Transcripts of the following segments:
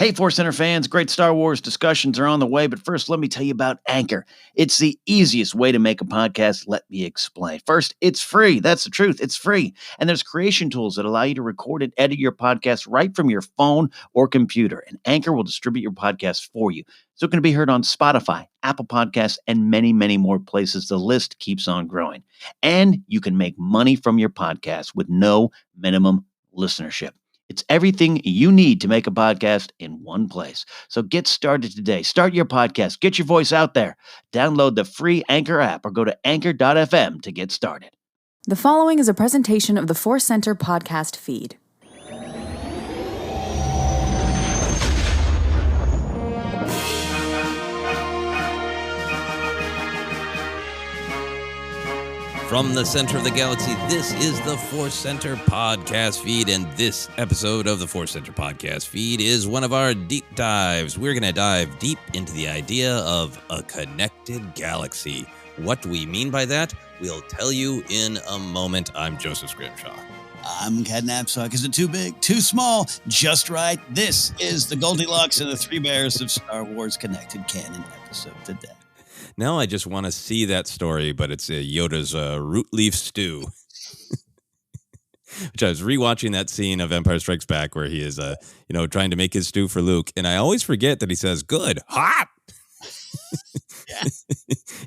Hey, Force Center fans, great Star Wars discussions are on the way, but first, let me tell you about Anchor. It's the easiest way to make a podcast. Let me explain. First, it's free. That's the truth. It's free. And there's creation tools that allow you to record and edit your podcast right from your phone or computer. And Anchor will distribute your podcast for you. So it can be heard on Spotify, Apple Podcasts, and many, many more places. The list keeps on growing. And you can make money from your podcast with no minimum listenership. It's everything you need to make a podcast in one place. So get started today. Start your podcast. Get your voice out there. Download the free Anchor app or go to anchor.fm to get started. The following is a presentation of the Force Center podcast feed. From the center of the galaxy, this is the Force Center podcast feed, and this episode of the Force Center podcast feed is one of our deep dives. We're going to dive deep into the idea of a connected galaxy. What do we mean by that? We'll tell you in a moment. I'm Joseph Scrimshaw. I'm Ken Knapsack. Is it too big, too small, just right? This is the Goldilocks and the Three Bears of Star Wars Connected Canon episode today. Now I just want to see that story, but it's Yoda's root leaf stew. Which I was rewatching that scene of Empire Strikes Back where he is, trying to make his stew for Luke, and I always forget that he says, "Good, hot." Yeah.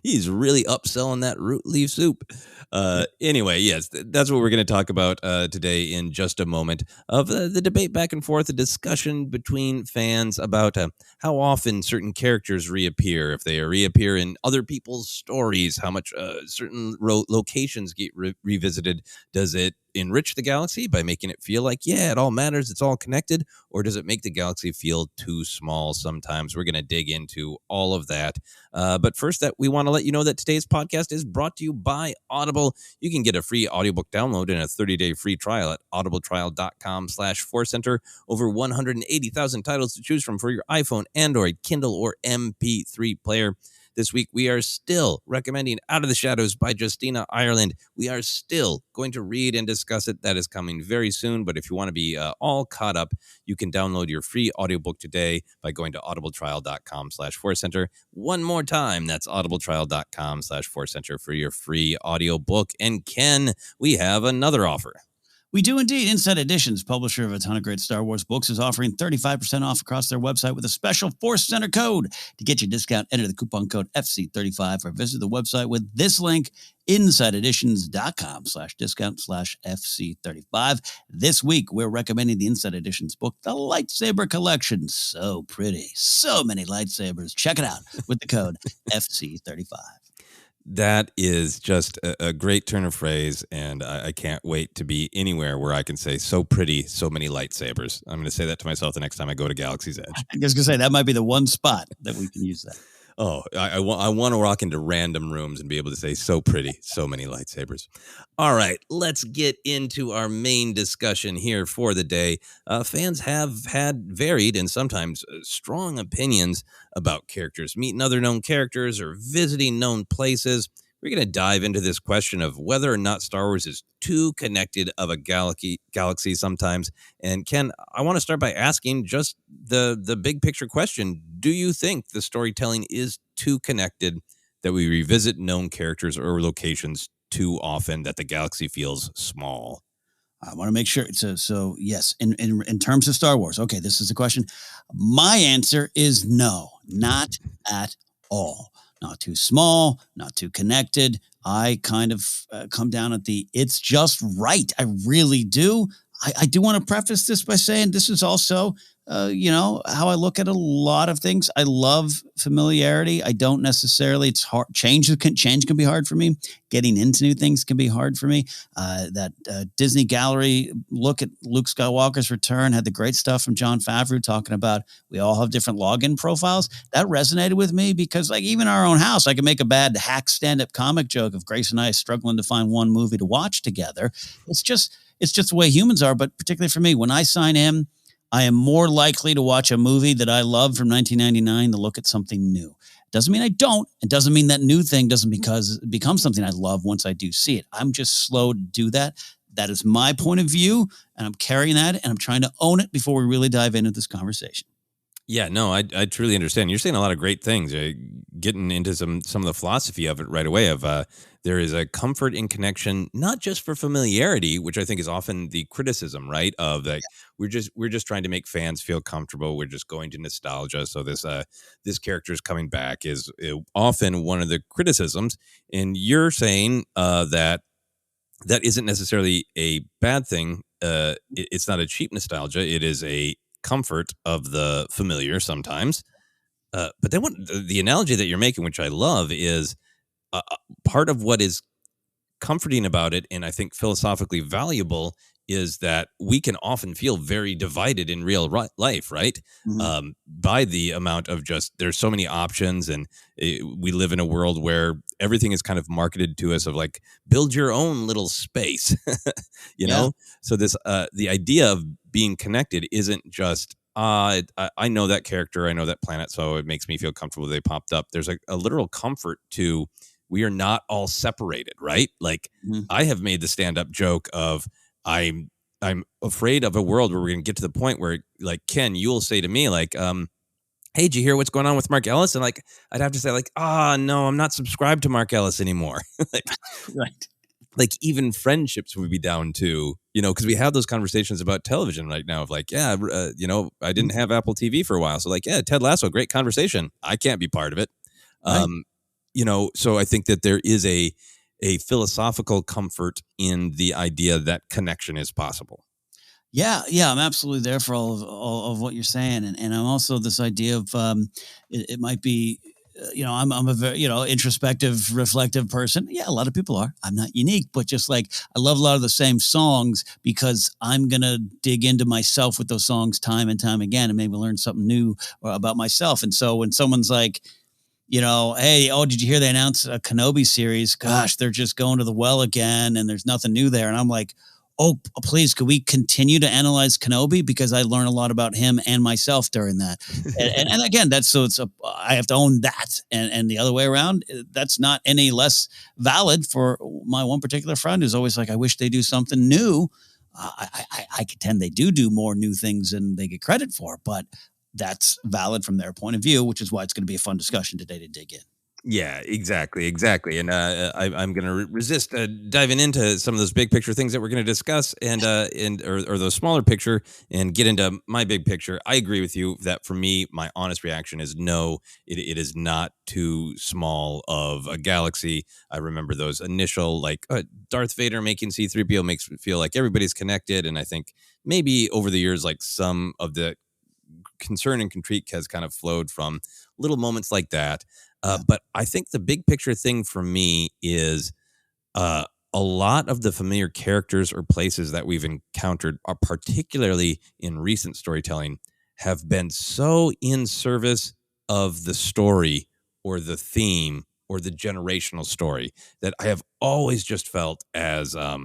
He's really upselling that root leaf soup. Anyway, yes, that's what we're going to talk about today in just a moment, of the debate back and forth, the discussion between fans about how often certain characters reappear, if they reappear in other people's stories, how much certain locations get revisited. Does it enrich the galaxy by making it feel like, yeah, it all matters, it's all connected, or does it make the galaxy feel too small sometimes? We're going to dig into all of that. But first, we want to let you know that today's podcast is brought to you by Audible. You can get a free audiobook download and a 30-day free trial at audibletrial.com/forcecenter. Over 180,000 titles to choose from for your iPhone, Android, Kindle, or MP3 player. This week, we are still recommending Out of the Shadows by Justina Ireland. We are still going to read and discuss it. That is coming very soon. But if you want to be all caught up, you can download your free audiobook today by going to audibletrial.com/forcecenter. One more time, that's audibletrial.com/forcecenter for your free audiobook. And Ken, we have another offer. We do indeed. Inside Editions, publisher of a ton of great Star Wars books, is offering 35% off across their website with a special Force Center code. To get your discount, enter the coupon code FC35 or visit the website with this link, insideeditions.com/discount/FC35. This week, we're recommending the Inside Editions book, The Lightsaber Collection. So pretty. So many lightsabers. Check it out with the code FC35. That is just a great turn of phrase, and I can't wait to be anywhere where I can say, so pretty, so many lightsabers. I'm going to say that to myself the next time I go to Galaxy's Edge. I was going to say, that might be the one spot that we can use that. Oh, I want to walk into random rooms and be able to say, so pretty, so many lightsabers. All right, let's get into our main discussion here for the day. Fans have had varied and sometimes strong opinions about characters, meeting other known characters or visiting known places. We're going to dive into this question of whether or not Star Wars is too connected of a galaxy sometimes. And Ken, I want to start by asking just the big picture question. Do you think the storytelling is too connected, that we revisit known characters or locations too often, that the galaxy feels small? I want to make sure. So yes, in terms of Star Wars, okay, this is the question. My answer is no, not at all. Not too small, not too connected. I kind of come down at it's just right. I really do. I do want to preface this by saying this is also, how I look at a lot of things. I love familiarity. I don't necessarily, it's hard. Change can be hard for me. Getting into new things can be hard for me. That Disney Gallery look at Luke Skywalker's return had the great stuff from Jon Favreau talking about we all have different login profiles. That resonated with me because, like, even our own house, I can make a bad hack stand-up comic joke of Grace and I struggling to find one movie to watch together. It's just the way humans are. But particularly for me, when I sign in, I am more likely to watch a movie that I love from 1999 to look at something new. Doesn't mean I don't. It doesn't mean that new thing doesn't become something I love once I do see it. I'm just slow to do that. That is my point of view, and I'm carrying that, and I'm trying to own it before we really dive into this conversation. Yeah, no, I truly understand. You're saying a lot of great things. Getting into some of the philosophy of it right away. Of there is a comfort in connection, not just for familiarity, which I think is often the criticism, right? Of like we're just trying to make fans feel comfortable. We're just going to nostalgia. So this character is coming back is often one of the criticisms. And you're saying that isn't necessarily a bad thing. It's not a cheap nostalgia. It is a comfort of the familiar sometimes. But then the analogy that you're making, which I love, is part of what is comforting about it, and I think philosophically valuable, is that we can often feel very divided in real life, right? Mhm. By the amount of just there's so many options, and we live in a world where everything is kind of marketed to us of like build your own little space, you Yeah. know. So this the idea of being connected isn't just I know that character, I know that planet, so it makes me feel comfortable they popped up. There's a literal comfort to we are not all separated, right? Like Mhm. I have made the stand-up joke of I'm afraid of a world where we're going to get to the point where like Ken, you'll say to me like, hey, did you hear what's going on with Mark Ellis? And like I'd have to say like, no, I'm not subscribed to Mark Ellis anymore. like Right. like even friendships would be down to, because we have those conversations about television right now of like, yeah, I didn't Mhm. have Apple TV for a while. So like, yeah, Ted Lasso, great conversation. I can't be part of it. Right. Um, so I think that there is a philosophical comfort in the idea that connection is possible. Yeah, yeah, I'm absolutely there for all of what you're saying, and I'm also this idea of it might be, I'm a very introspective, reflective person. Yeah, a lot of people are. I'm not unique, but just like I love a lot of the same songs because I'm gonna dig into myself with those songs time and time again, and maybe learn something new about myself. And so when someone's like, hey, oh, did you hear they announced a Kenobi series? Gosh, they're just going to the well again, and there's nothing new there. And I'm like, oh, please, could we continue to analyze Kenobi because I learn a lot about him and myself during that. And again, I have to own that, and the other way around, that's not any less valid for my one particular friend who's always like, I wish they do something new. I contend they do more new things than they get credit for, but that's valid from their point of view, which is why it's going to be a fun discussion today to dig in. Yeah, exactly. And I'm going to resist diving into some of those big picture things that we're going to discuss, or those smaller picture, and get into my big picture. I agree with you that for me, my honest reaction is no. It is not too small of a galaxy. I remember those initial like Darth Vader making C-3PO makes me feel like everybody's connected, and I think maybe over the years, like some of the concern and critique has kind of flowed from little moments like that. Yeah. But I think the big picture thing for me is a lot of the familiar characters or places that we've encountered, are particularly in recent storytelling, have been so in service of the story or the theme or the generational story that I have always just felt as a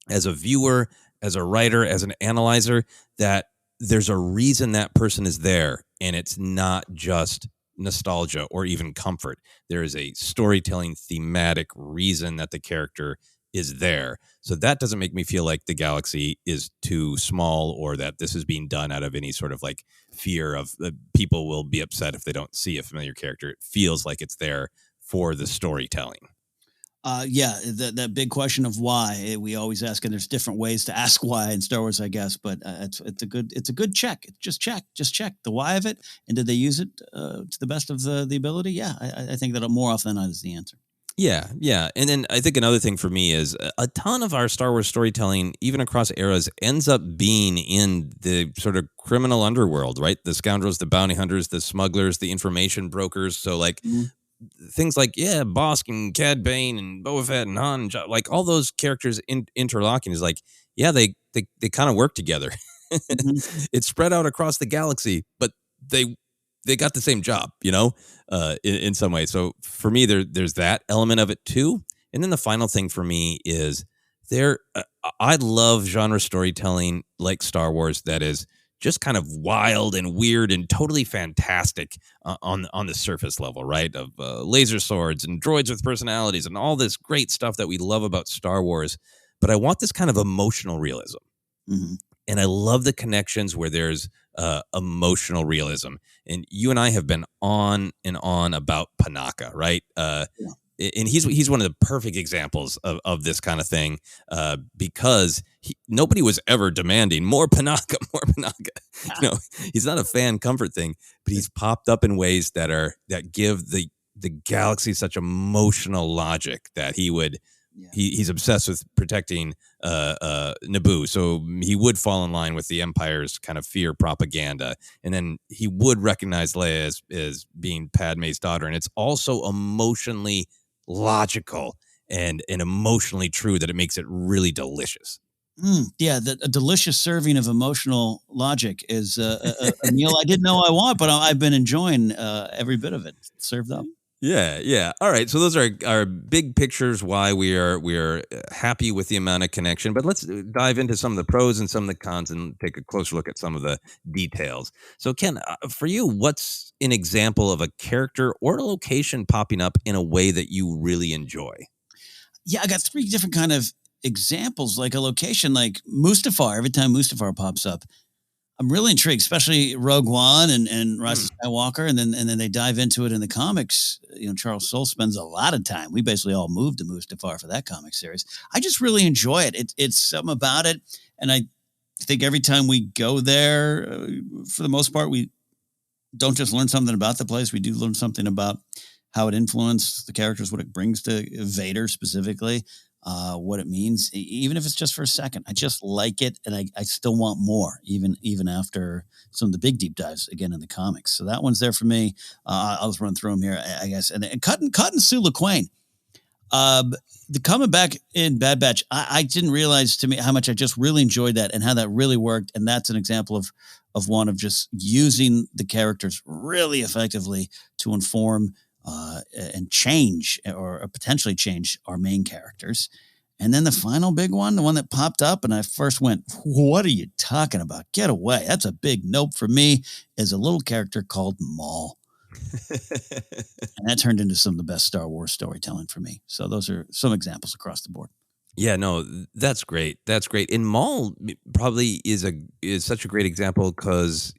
viewer, as a writer, as an analyzer, that there's a reason that person is there, and it's not just nostalgia or even comfort. There is a storytelling thematic reason that the character is there. So that doesn't make me feel like the galaxy is too small, or that this is being done out of any sort of like fear of people will be upset if they don't see a familiar character. It feels like it's there for the storytelling. Yeah, that big question of why we always ask, and there's different ways to ask why in Star Wars, I guess. But it's a good check. Just check the why of it, and did they use it to the best of the ability? Yeah, I think that more often than not is the answer. Yeah. And then I think another thing for me is a ton of our Star Wars storytelling, even across eras, ends up being in the sort of criminal underworld, right? The scoundrels, the bounty hunters, the smugglers, the information brokers. So like Mhm. things like, yeah, Bosk and Cad Bane and Boba Fett and Han, and like all those characters interlocking is like, yeah, they kind of work together. Mhm. It's spread out across the galaxy, but they got the same job, in some way. So for me, there's that element of it too. And then the final thing for me is I love genre storytelling like Star Wars that is just kind of wild and weird and totally fantastic on the surface level, right? Of laser swords and droids with personalities and all this great stuff that we love about Star Wars. But I want this kind of emotional realism. Mhm. And I love the connections where there's emotional realism. And you and I have been on and on about Panaka, right? And he's one of the perfect examples of this kind of thing, because nobody was ever demanding more Panaka, more Panaka. He's not a fan comfort thing, but he's popped up in ways that give the galaxy such emotional logic that he's obsessed with protecting Naboo, so he would fall in line with the Empire's kind of fear propaganda, and then he would recognize Leia as being Padme's daughter, and it's also emotionally logical and emotionally true that it makes it really delicious. Yeah, a delicious serving of emotional logic is a meal I didn't know I want, but I've been enjoying every bit of it served up. Yeah. All right. So those are our big pictures why we are happy with the amount of connection. But let's dive into some of the pros and some of the cons and take a closer look at some of the details. So Ken, for you, what's an example of a character or a location popping up in a way that you really enjoy? Yeah, I got 3 different kind of examples, like a location like Mustafar. Every time Mustafar pops up, I'm really intrigued, especially Rogue One and Rise of Skywalker, and then they dive into it in the comics. Charles Soule spends a lot of time. We basically all moved to Mustafar for that comic series. I just really enjoy it. It's something about it, and I think every time we go there, for the most part, we don't just learn something about the place. We do learn something about how it influenced the characters, what it brings to Vader specifically. What it means, even if it's just for a second. I just like it, and I still want more, even after some of the big deep dives again in the comics. So that one's there for me. I'll just run through them here, I guess. And cutting Sue LeQuain, the coming back in Bad Batch, I didn't realize to me how much I just really enjoyed that and how that really worked. And that's an example of one of just using the characters really effectively to inform and change or potentially change our main characters. And then the final big one, the one that popped up, and I first went, what are you talking about? Get away. That's a big nope for me, is a little character called Maul. And that turned into some of the best Star Wars storytelling for me. So those are some examples across the board. Yeah, no, that's great. That's great. And Maul probably is such a great example because,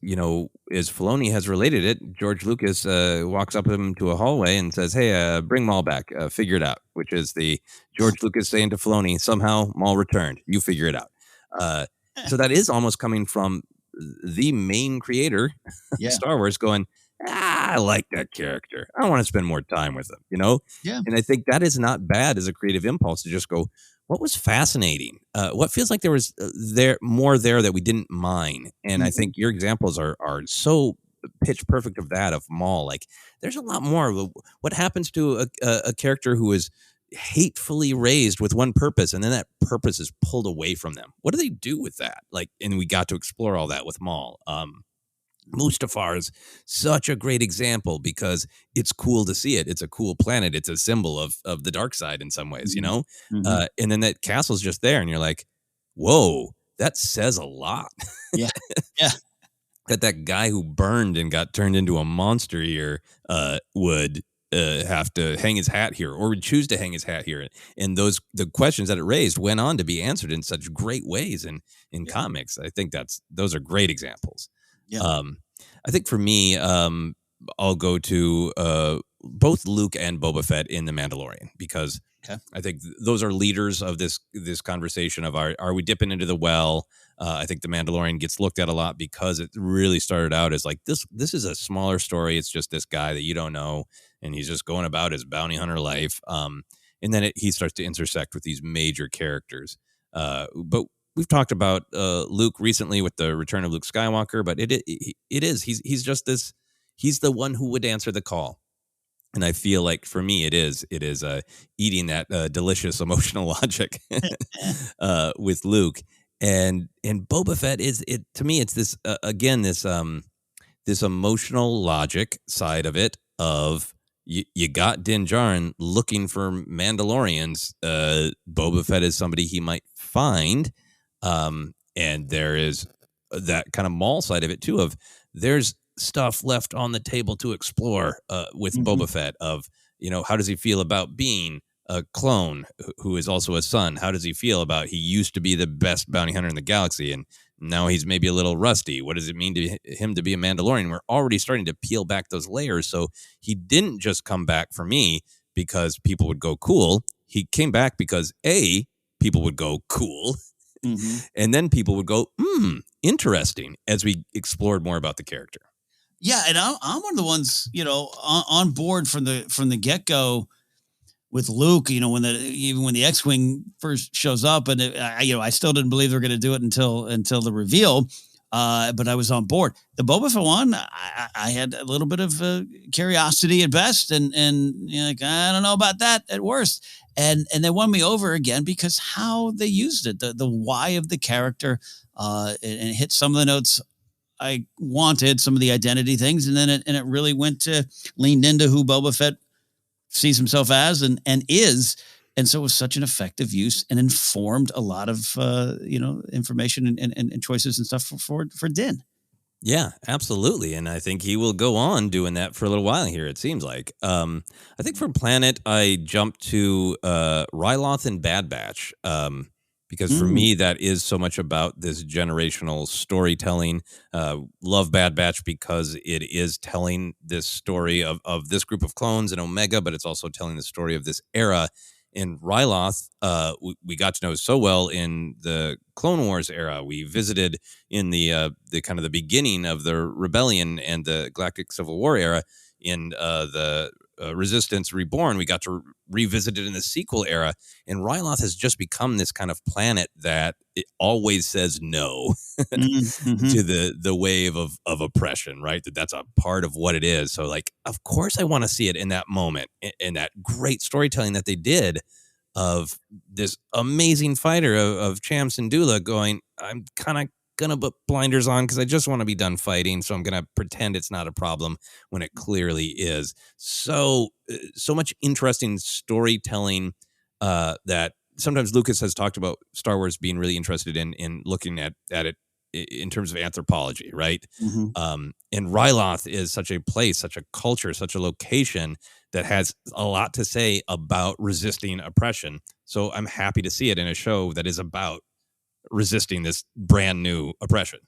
as Filoni has related it, George Lucas walks up to him to a hallway and says, hey, bring Maul back, figure it out, which is the George Lucas saying to Filoni, somehow Maul returned, you figure it out. So that is almost coming from the main creator of Star Wars going, I like that character. I want to spend more time with him, Yeah. And I think that is not bad as a creative impulse to just go, what was fascinating? What feels like there was more there that we didn't mine? And I think your examples are so pitch perfect of that, of Maul. Like, there's a lot more. What happens to a character who is hatefully raised with one purpose, and then that purpose is pulled away from them? What do they do with that? Like, and we got to explore all that with Maul. Mustafar is such a great example because it's cool to see it. It's a cool planet. It's a symbol of the dark side in some ways, and then that castle's just there and you're like, whoa, that says a lot. Yeah. that guy who burned and got turned into a monster here would have to hang his hat here, or would choose to hang his hat here. And the questions that it raised went on to be answered in such great ways in comics. I think those are great examples. Yeah. I think for me, I'll go to both Luke and Boba Fett in The Mandalorian, because I think those are leaders of this conversation of are we dipping into the well? I think The Mandalorian gets looked at a lot because it really started out as like this is a smaller story. It's just this guy that you don't know, and he's just going about his bounty hunter life. And then he starts to intersect with these major characters. But we've talked about Luke recently with the return of Luke Skywalker, but he's just this. He's the one who would answer the call, and I feel like for me it is eating that delicious emotional logic with Luke, and Boba Fett is it to me. It's this again this emotional logic side of it of. You got Din Djarin looking for Mandalorians. Boba Fett is somebody he might find. And there is that kind of Maul side of it too, of there's stuff left on the table to explore with Boba Fett of, how does he feel about being a clone who is also a son? How does he feel about he used to be the best bounty hunter in the galaxy, and Now he's maybe a little rusty. What does it mean to him to be a Mandalorian? We're already starting to peel back those layers. So he didn't just come back for me because people would go cool. He came back because people would go cool. And then people would go, interesting, as we explored more about the character. Yeah, and I'm one of the ones, on board from the get-go with Luke, even when the X-Wing first shows up, and I still didn't believe they were going to do it until the reveal, but I was on board. The Boba Fett one, I had a little bit of curiosity at best, and I don't know about that at worst. And they won me over again because how they used it, the why of the character, and it hit some of the notes I wanted, some of the identity things, and then it really leaned into who Boba Fett sees himself as and is. And so it was such an effective use and informed a lot of information and choices and stuff for Din. Yeah, absolutely. And I think he will go on doing that for a little while here, it seems like. I think for Planet, I jumped to Ryloth and Bad Batch, because for me, that is so much about this generational storytelling. Love Bad Batch because it is telling this story of this group of clones in Omega, but it's also telling the story of this era. In Ryloth, we got to know so well in the Clone Wars era. We visited in the kind of the beginning of the Rebellion and the Galactic Civil War era. In the Resistance Reborn, we got to revisit it in the sequel era. And Ryloth has just become this kind of planet that it always says no to the wave of oppression, right? That's a part of what it is. So, like, of course I want to see it in that moment, in that great storytelling that they did of this amazing fighter of Cham Syndulla going, I'm kind of going to put blinders on because I just want to be done fighting. So I'm going to pretend it's not a problem when it clearly is. So much interesting storytelling that sometimes Lucas has talked about Star Wars being really interested in looking at it in terms of anthropology, right? And Ryloth is such a place, such a culture, such a location that has a lot to say about resisting oppression. So I'm happy to see it in a show that is about resisting this brand new oppression.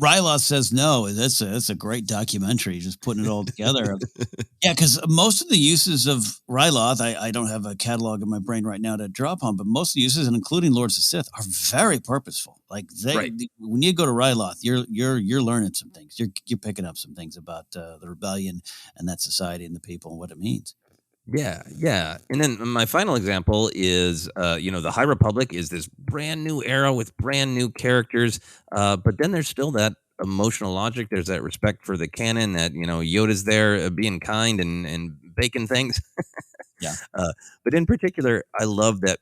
Ryloth Says No. That's a great documentary, just putting it all together. Yeah, because most of the uses of Ryloth, I don't have a catalog in my brain right now to draw upon, but most of the uses, and including Lords of Sith, are very purposeful. Like when you go to Ryloth, you're learning some things. You're picking up some things about the rebellion and that society and the people and what it means. Yeah. And then my final example is, the High Republic is this brand new era with brand new characters. But then there's still that emotional logic. There's that respect for the canon that, Yoda's there being kind and baking things. Yeah. But in particular, I love that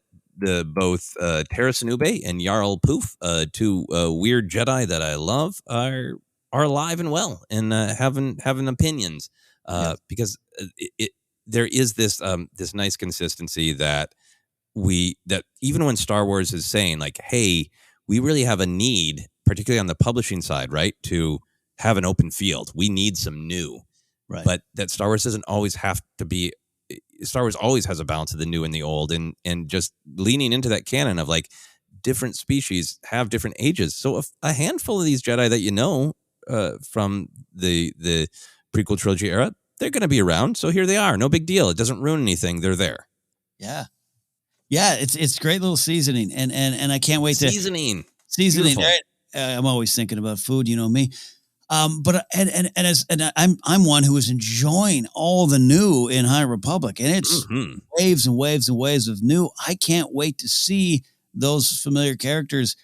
both Tara Sinube and Jarl Poof, two weird Jedi that I love, are alive and well and having opinions. Because there is this nice consistency that even when Star Wars is saying like, hey, we really have a need, particularly on the publishing side, right, to have an open field. We need some new, right? But that Star Wars doesn't always have to be. Star Wars always has a balance of the new and the old, and just leaning into that canon of like different species have different ages. So a handful of these Jedi that from the prequel trilogy era, they're going to be around. So here they are. No big deal. It doesn't ruin anything. They're there. Yeah. It's great little seasoning. And I can't wait seasoning. I'm always thinking about food, you know me. But I'm one who is enjoying all the new in High Republic, and it's waves and waves and waves of new. I can't wait to see those familiar characters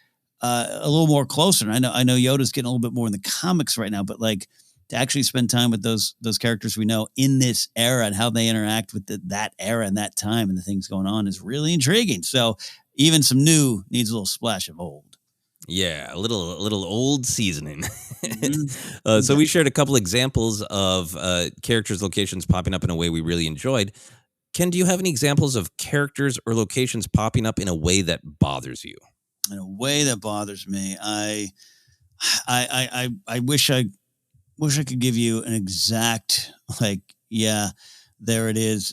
a little more closer. I know Yoda's getting a little bit more in the comics right now, but like, to actually spend time with those characters we know in this era and how they interact with that era and that time and the things going on is really intriguing. So even some new needs a little splash of old. Yeah, a little old seasoning. So we shared a couple examples of characters, locations popping up in a way we really enjoyed. Ken, do you have any examples of characters or locations popping up in a way that bothers you? In a way that bothers me, I wish I could give you an exact, like, yeah, there it is.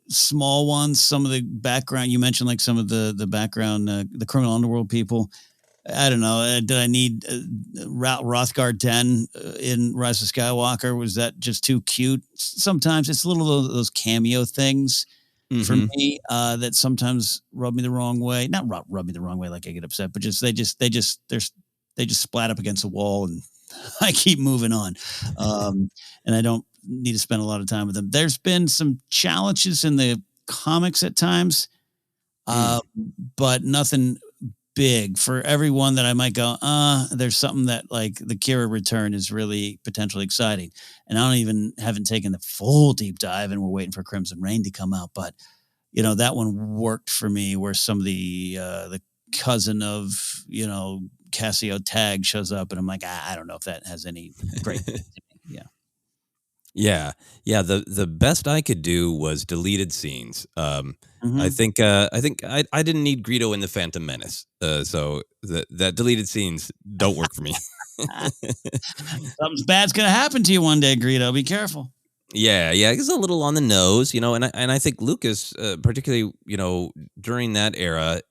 Small ones, some of the background, you mentioned like some of the background, the criminal underworld people. I don't know. Did I need Rothgar 10 in Rise of Skywalker? Was that just too cute? Sometimes it's a little of those cameo things for Mm-hmm. me that sometimes rub me the wrong way. Not rub me the wrong way, like I get upset, but just they just splat up against the wall, and I keep moving on. And I don't need to spend a lot of time with them. There's been some challenges in the comics at times, but nothing big. For everyone that I might go, there's something that like the Kira return is really potentially exciting. And haven't taken the full deep dive, and we're waiting for Crimson Reign to come out. But that one worked for me, where some of the cousin of, Cassio Tag shows up, and I'm like, I don't know if that has any great thing to me. Yeah. Yeah. The best I could do was deleted scenes. Mhm. I think I didn't need Greedo in the Phantom Menace. So that deleted scenes don't work for me. Something bad's gonna happen to you one day, Greedo. Be careful. Yeah, it's a little on the nose, and I think Lucas, particularly, during that era,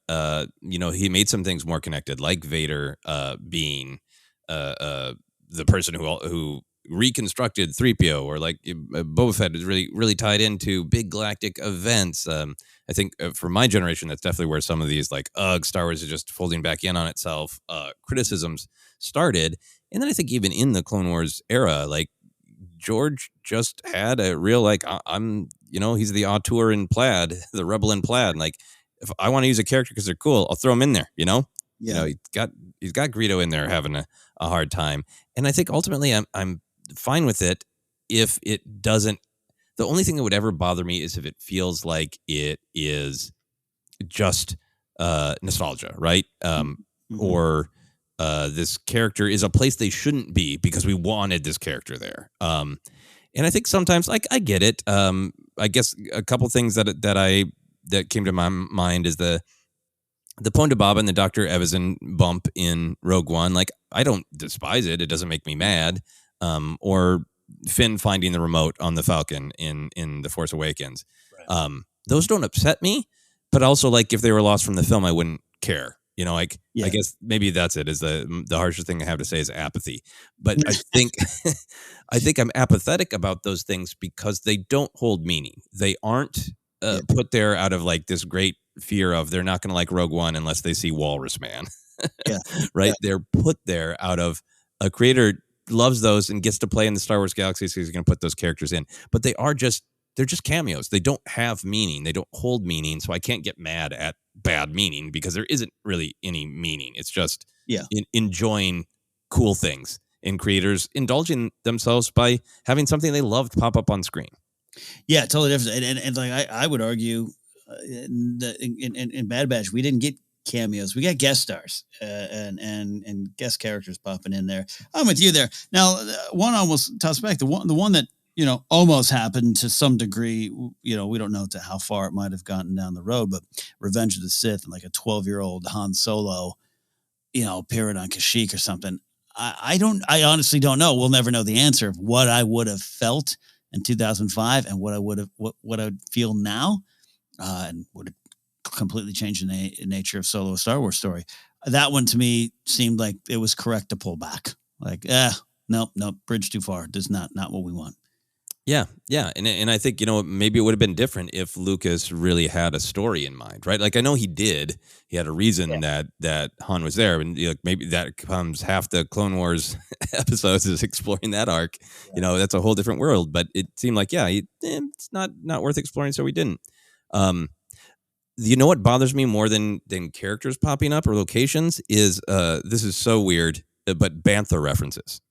he made some things more connected, like Vader being the person who reconstructed 3PO, or like Boba Fett is really tied into big galactic events. I think for my generation, that's definitely where some of these like Star Wars is just folding back in on itself criticisms started. And then I think even in the Clone Wars era, like George just had a real like I'm he's the auteur in plaid, the rebel in plaid. And like if I want to use a character because they're cool, I'll throw him in there. Yeah. He's got Greedo in there having a hard time, and I think ultimately I'm fine with it if it doesn't. The only thing that would ever bother me is if it feels like it is just nostalgia, right? Or this character is a place they shouldn't be because we wanted this character there. And I think sometimes I get it. I guess a couple things that came to my mind is the Ponda Baba and the Dr. Evazan bump in Rogue One. Like, I don't despise it. It doesn't make me mad. Or Finn finding the remote on the Falcon in The Force Awakens. Right. Those don't upset me, but also like if they were lost from the film, I wouldn't care. I guess maybe that's it. Is the harshest thing I have to say is apathy. But I think I'm apathetic about those things because they don't hold meaning. They aren't put there out of like this great fear of they're not going to like Rogue One unless they see Walrus Man. Right? Yeah. They're put there out of a creator loves those and gets to play in the Star Wars galaxy, so he's going to put those characters in. But they're just cameos. They don't have meaning. They don't hold meaning. So I can't get mad at bad meaning because there isn't really any meaning. It's just enjoying cool things and creators indulging themselves by having something they loved pop up on screen. Yeah, totally different. And like I would argue in Bad Batch, we didn't get cameos. We got guest stars and guest characters popping in there. I'm with you there. Now, one almost toss back. The one that almost happened to some degree. We don't know how far it might have gotten down the road, but Revenge of the Sith and like a 12-year-old Han Solo, appearing on Kashyyyk or something. I honestly don't know. We'll never know the answer of what I would have felt in 2005 and what I would feel now, and would have completely changed the nature of Solo, a Star Wars story. That one to me seemed like it was correct to pull back. Like, nope, bridge too far. That's not what we want. Yeah. And I think, maybe it would have been different if Lucas really had a story in mind, right? Like, I know he did. He had a reason that Han was there. And maybe that comes half the Clone Wars episodes is exploring that arc. Yeah. That's a whole different world. But it seemed like, it's not worth exploring, so we didn't. What bothers me more than characters popping up or locations is, this is so weird, but Bantha references.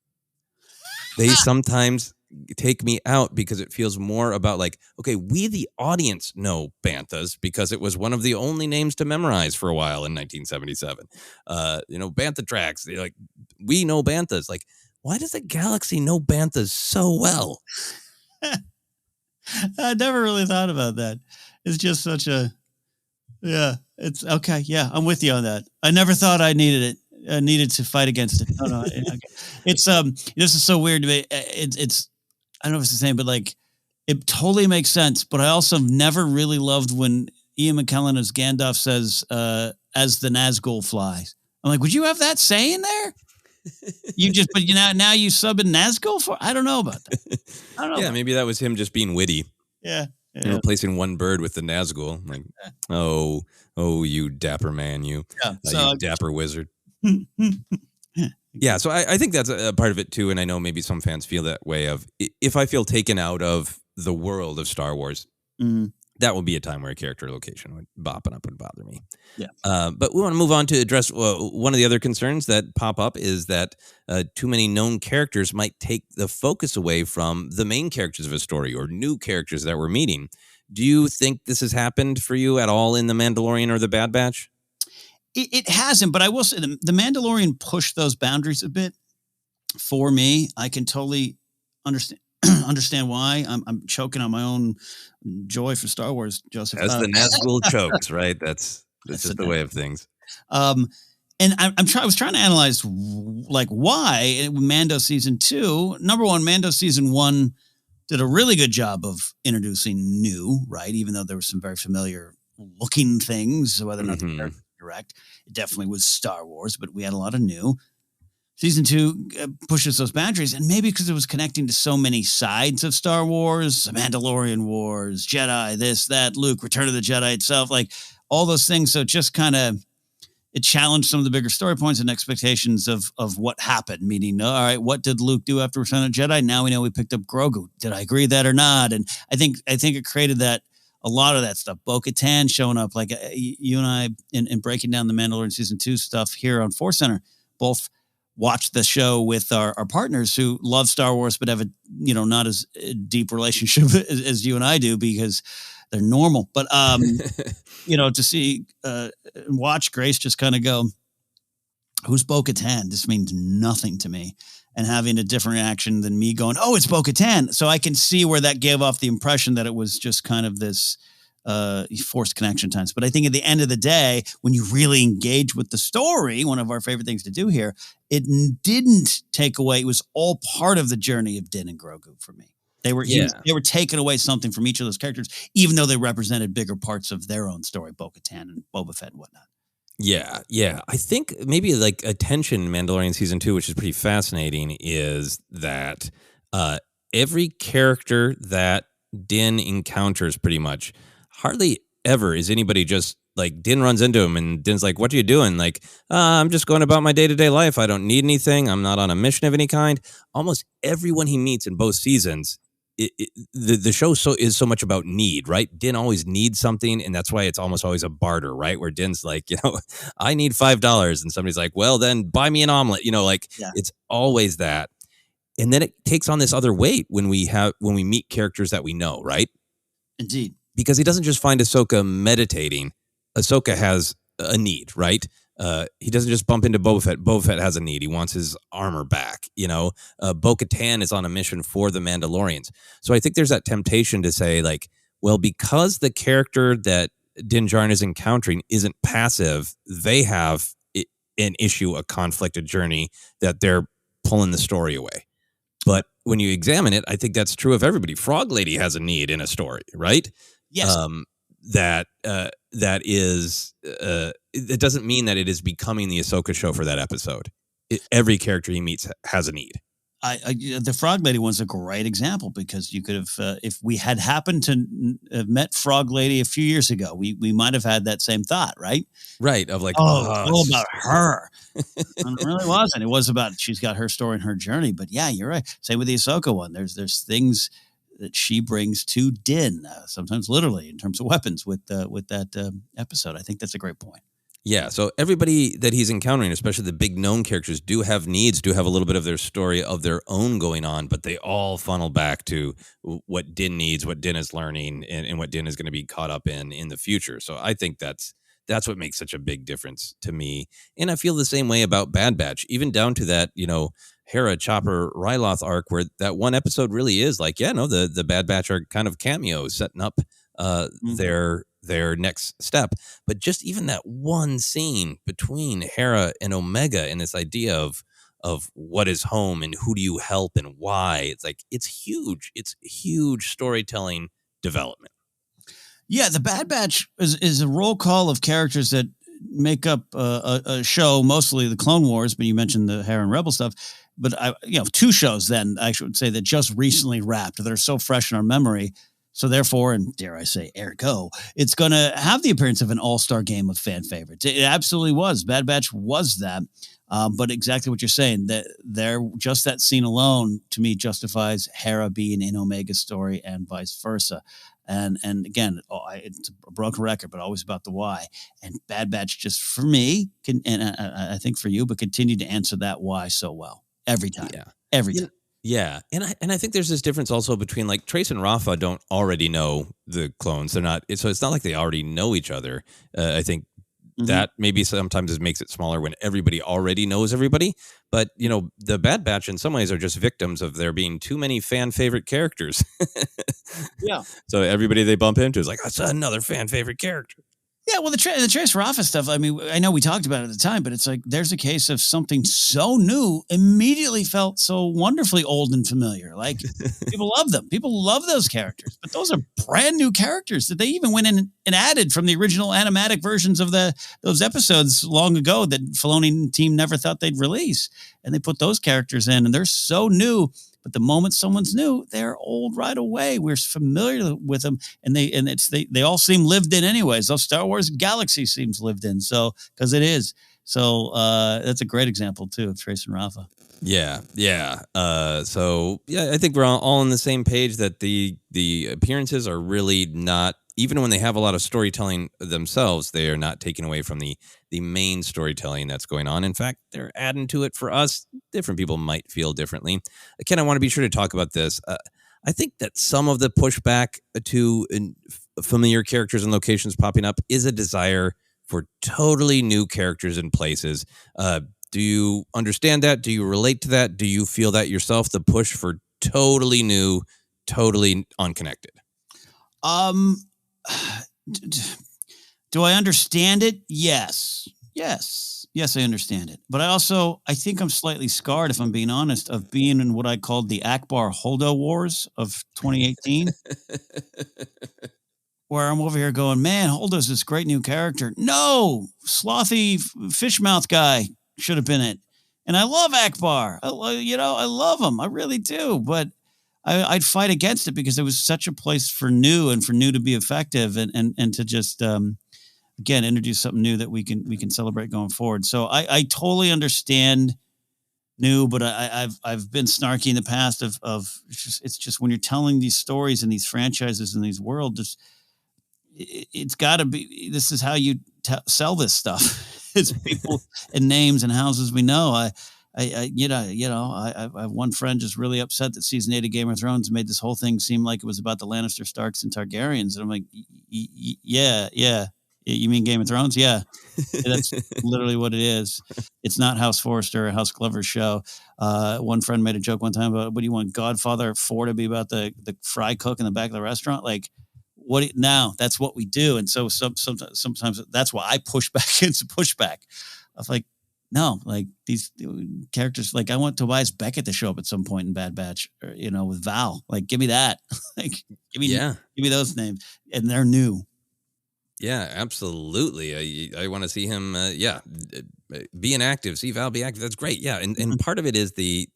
They sometimes take me out because it feels more about like, okay, we the audience know Banthas because it was one of the only names to memorize for a while in 1977. Bantha tracks, like we know Banthas. Like, why does the galaxy know Banthas so well? I never really thought about that. It's just such a it's okay. Yeah, I'm with you on that. I never thought I needed it. I needed to fight against it. No, okay. It's this is so weird to me. It's I don't know if it's the same, but like it totally makes sense. But I also never really loved when Ian McKellen as Gandalf says, "As the Nazgul flies," I'm like, would you have that say in there? Now you sub in Nazgul for? I don't know about that. I don't know. Yeah, maybe that was him just being witty. Yeah. And replacing one bird with the Nazgul. Like, oh, you dapper man, you dapper wizard. Yeah, so I think that's a part of it too, and I know maybe some fans feel that way of, if I feel taken out of the world of Star Wars, that would be a time where a character location would bopping up would bother me. Yeah. But we want to move on to address one of the other concerns that pop up is that too many known characters might take the focus away from the main characters of a story or new characters that we're meeting. Do you think this has happened for you at all in The Mandalorian or The Bad Batch? It hasn't, but I will say the Mandalorian pushed those boundaries a bit for me. I can totally understand why. I'm choking on my own joy for Star Wars, Joseph. As the Nazgul chokes, right? That's just the way of things. And I was trying to analyze like why Mando season 2. Number one, Mando season 1 did a really good job of introducing new, right? Even though there were some very familiar looking things, whether or not they're direct, it definitely was Star Wars, but we had a lot of new. Season 2 pushes those boundaries, and maybe because it was connecting to so many sides of Star Wars, Mandalorian Wars, Jedi, this, that, Luke, Return of the Jedi itself, like all those things. So it just kind of, it challenged some of the bigger story points and expectations of what happened, meaning, all right, what did Luke do after Return of the Jedi? Now we know we picked up Grogu. Did I agree with that or not? And I think it created that, a lot of that stuff. Bo-Katan showing up, like you and I, in breaking down the Mandalorian season 2 stuff here on Force Center, both watched the show with our partners who love Star Wars, but have a, not as deep relationship as you and I do because they're normal. But, to see, watch Grace just kind of go, who's Bo-Katan? This means nothing to me. And having a different reaction than me going, oh, it's Bo-Katan. So I can see where that gave off the impression that it was just kind of this forced connection times. But I think at the end of the day, when you really engage with the story, one of our favorite things to do here, it didn't take away. It was all part of the journey of Din and Grogu for me. They were taking away something from each of those characters, even though they represented bigger parts of their own story, Bo-Katan and Boba Fett and whatnot. Yeah. I think maybe like a tension in Mandalorian season 2, which is pretty fascinating, is that every character that Din encounters pretty much, hardly ever is anybody just like, Din runs into him and Din's like, what are you doing? Like, I'm just going about my day-to-day life. I don't need anything. I'm not on a mission of any kind. Almost everyone he meets in both seasons, the show is so much about need, right? Din always needs something, and that's why it's almost always a barter, right? Where Din's like, I need $5, and somebody's like, well, then buy me an omelet. It's always that. And then it takes on this other weight when we meet characters that we know, right? Indeed. Because he doesn't just find Ahsoka meditating. Ahsoka has a need, right? He doesn't just bump into Boba Fett. Boba Fett has a need. He wants his armor back. Bo-Katan is on a mission for the Mandalorians. So I think there's that temptation to say, like, well, because the character that Din Djarin is encountering isn't passive, they have an issue, a conflict, a journey that they're pulling the story away. But when you examine it, I think that's true of everybody. Frog Lady has a need in a story, right? Yes. That is, it doesn't mean that it is becoming the Ahsoka show for that episode. Every character he meets has a need. The Frog Lady one's a great example because you could have, if we had happened to have met Frog Lady a few years ago, we might have had that same thought, right? Right. Of like, it's all about her. And it really wasn't. It was about, she's got her story and her journey. But yeah, you're right. Same with the Ahsoka one. There's things that she brings to Din, sometimes literally in terms of weapons with that episode. I think that's a great point. Yeah, so everybody that he's encountering, especially the big known characters, do have needs, do have a little bit of their story of their own going on, but they all funnel back to what Din needs, what Din is learning, and what Din is going to be caught up in the future. So I think that's what makes such a big difference to me. And I feel the same way about Bad Batch, even down to that, Hera, Chopper, Ryloth arc, where that one episode really is like, the Bad Batch are kind of cameos setting up their next step. But just even that one scene between Hera and Omega and this idea of what is home and who do you help and why, it's like, it's huge. It's huge storytelling development. Yeah, the Bad Batch is a roll call of characters that make up a show, mostly the Clone Wars, but you mentioned the Hera and Rebel stuff. But two shows then I should say that just recently wrapped that are so fresh in our memory. So therefore, and dare I say, ergo, it's going to have the appearance of an all-star game of fan favorites. It absolutely was. Bad Batch was that. But exactly what you're saying, that just that scene alone to me justifies Hera being in Omega's story and vice versa. And again, it's a broken record, but always about the why. And Bad Batch just for me and I think for you, but continued to answer that why so well every time. Yeah, every time. Yeah, and I think there's this difference also between like Trace and Rafa don't already know the clones. They're not, so it's not like they already know each other. I think that maybe sometimes makes it smaller when everybody already knows everybody. But the Bad Batch in some ways are just victims of there being too many fan favorite characters. Yeah. So everybody they bump into is like, that's another fan favorite character. Yeah, well, the Trace Rafa stuff, I mean, I know we talked about it at the time, but it's like there's a case of something so new immediately felt so wonderfully old and familiar. Like, people love them. People love those characters. But those are brand new characters that they even went in and added from the original animatic versions of those episodes long ago that Filoni team never thought they'd release. And they put those characters in, and they're so new. But the moment someone's new, they're old right away. We're familiar with them, and they all seem lived in anyways. Those Star Wars Galaxy seems lived in, so because it is. So that's a great example too of Trace and Rafa. Yeah. So yeah, I think we're all on the same page that the appearances are really not, even when they have a lot of storytelling themselves, they are not taken away from the main storytelling that's going on. In fact, they're adding to it for us. Different people might feel differently. Ken, I want to be sure to talk about this. I think that some of the pushback to familiar characters and locations popping up is a desire for totally new characters and places. Do you understand that? Do you relate to that? Do you feel that yourself, the push for totally new, totally unconnected? Do I understand it? Yes, I understand it. But I think I'm slightly scarred, if I'm being honest, of being in what I called the Akbar Holdo Wars of 2018. Where I'm over here going, man, Holdo's this great new character. No, slothy fish mouth guy should have been it. And I love Akbar. I love him. I really do. But I'd fight against it because it was such a place for new and for new to be effective and to just again introduce something new that we can celebrate going forward. So I totally understand new, but I've been snarky in the past of it's just when you're telling these stories and these franchises and these worlds, it's got to be, this is how you sell this stuff. It's people and names and houses we know. I have one friend just really upset that season 8 of Game of Thrones made this whole thing seem like it was about the Lannister, Starks, and Targaryens. And I'm like, yeah. You mean Game of Thrones? Yeah. That's literally what it is. It's not House Forrester or House Glover's show. One friend made a joke one time about, what do you want, Godfather 4 to be about the fry cook in the back of the restaurant? Like, now that's what we do. And so sometimes that's why I push back against the pushback. I was like, no, like these characters, like I want Tobias Beckett to show up at some point in Bad Batch, or, with Val. Like, give me that. Like, give me those names, and they're new. Yeah, absolutely. I want to see him. Being active. See Val be active. That's great. Yeah, and part of it is the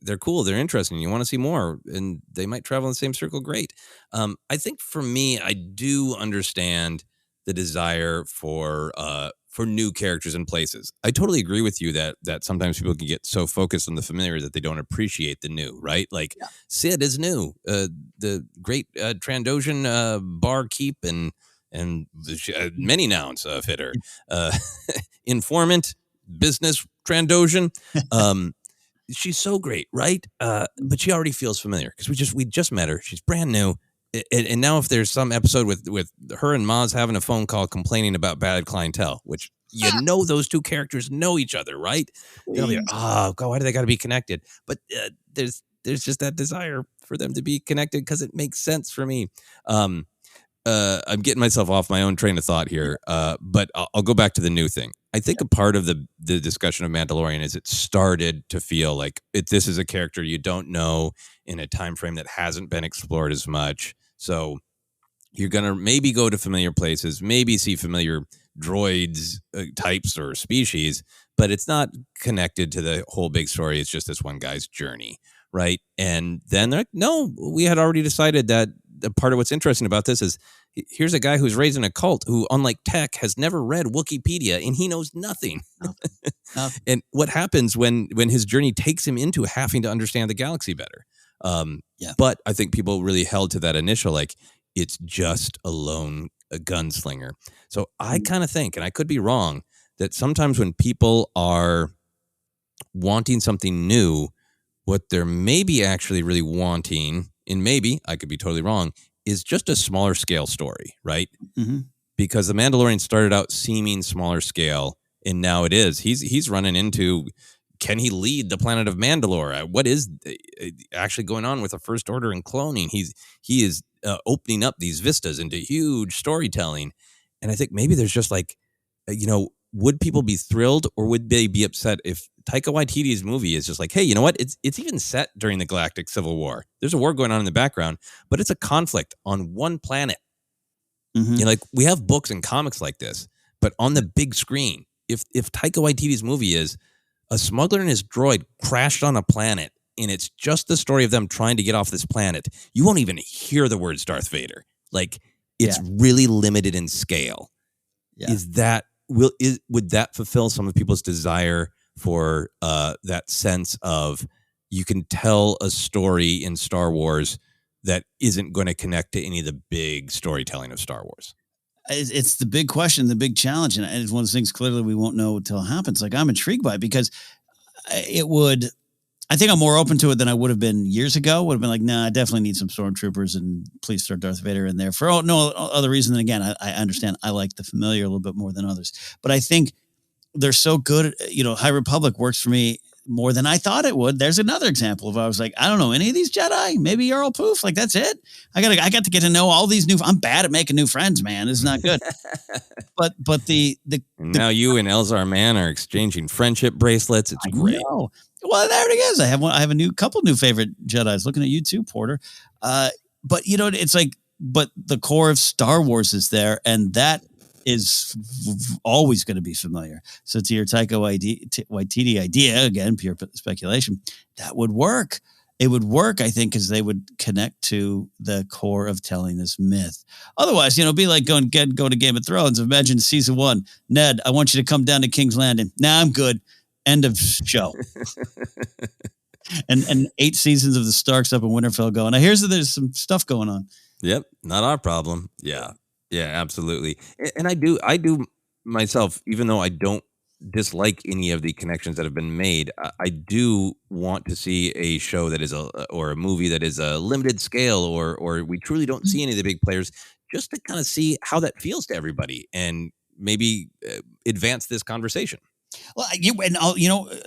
they're cool. They're interesting. You want to see more, and they might travel in the same circle. Great. I think for me, I do understand the desire for new characters and places. I totally agree with you that sometimes people can get so focused on the familiar that they don't appreciate the new, right? Like Sid is new. The great Trandoshan barkeep and many nouns fit her. Informant, business Trandoshan. She's so great, right? But she already feels familiar because we just met her. She's brand new. And now if there's some episode with her and Maz having a phone call complaining about bad clientele, which those two characters know each other, right? They'll be like, oh, God, why do they got to be connected? But there's just that desire for them to be connected because it makes sense for me. I'm getting myself off my own train of thought here, but I'll go back to the new thing. I think a part of the discussion of Mandalorian is it started to feel like this is a character you don't know in a time frame that hasn't been explored as much. So you're going to maybe go to familiar places, maybe see familiar droids types or species, but it's not connected to the whole big story. It's just this one guy's journey, right? And then they're like, no, we had already decided that the part of what's interesting about this is here's a guy who's raised in a cult who, unlike Tech, has never read Wikipedia, and he knows nothing. And what happens when his journey takes him into having to understand the galaxy better? But I think people really held to that initial, like, it's just a gunslinger. So I kind of think, and I could be wrong, that sometimes when people are wanting something new, what they're maybe actually really wanting, and maybe I could be totally wrong, is just a smaller scale story, right? Mm-hmm. Because The Mandalorian started out seeming smaller scale, and now it is. He's running into, can he lead the planet of Mandalore? What is actually going on with the First Order and cloning? He is opening up these vistas into huge storytelling, and I think maybe there's just like, would people be thrilled or would they be upset if Taika Waititi's movie is just like, hey, you know what? It's even set during the Galactic Civil War. There's a war going on in the background, but it's a conflict on one planet. Mm-hmm. Like we have books and comics like this, but on the big screen, if Taika Waititi's movie is a smuggler and his droid crashed on a planet and it's just the story of them trying to get off this planet, you won't even hear the words Darth Vader. Like it's really limited in scale. Yeah. Would that fulfill some of people's desire for that sense of you can tell a story in Star Wars that isn't going to connect to any of the big storytelling of Star Wars? It's the big question, the big challenge. And it's one of those things clearly we won't know until it happens. Like I'm intrigued by it because I think I'm more open to it than I would have been years ago. Would have been like, nah, I definitely need some stormtroopers and please throw Darth Vader in there for no other reason than, again, I understand I like the familiar a little bit more than others. But I think they're so good. High Republic works for me more than I thought it would. There's another example of I was like, I don't know any of these Jedi. Maybe you're all poof. Like that's it. I got to get to know all these new. I'm bad at making new friends, man. This is not good. but now you and Elzar Mann are exchanging friendship bracelets. It's great. Know. Well, there it is. I have a couple new favorite Jedis. Looking at you too, Porter. But it's like, but the core of Star Wars is there, and that is always going to be familiar. So to your Taika Waititi idea, again, pure speculation, that would work. It would work, I think, because they would connect to the core of telling this myth. Otherwise, be like go to Game of Thrones. Imagine season 1. Ned, I want you to come down to King's Landing. Nah, I'm good. End of show. and 8 seasons of the Starks up in Winterfell going. Now here's there's some stuff going on. Yep, not our problem. Yeah, absolutely. And I do myself, even though I don't dislike any of the connections that have been made, I do want to see a show that is or a movie that is a limited scale, or we truly don't see any of the big players, just to kind of see how that feels to everybody and maybe advance this conversation. Well,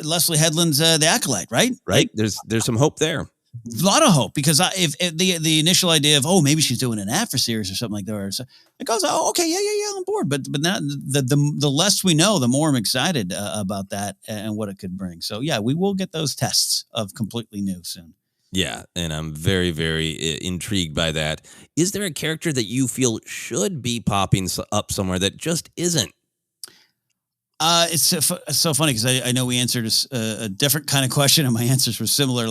Leslie Headland's The Acolyte, right? Right. There's some hope there. A lot of hope, because if the initial idea of maybe she's doing an after series or something like that, it goes, okay, yeah, on board. But now the less we know, the more I'm excited about that and what it could bring. So yeah, we will get those tests of completely new soon. Yeah, and I'm very, very intrigued by that. Is there a character that you feel should be popping up somewhere that just isn't? It's so funny because I know we answered a different kind of question, and my answers were similar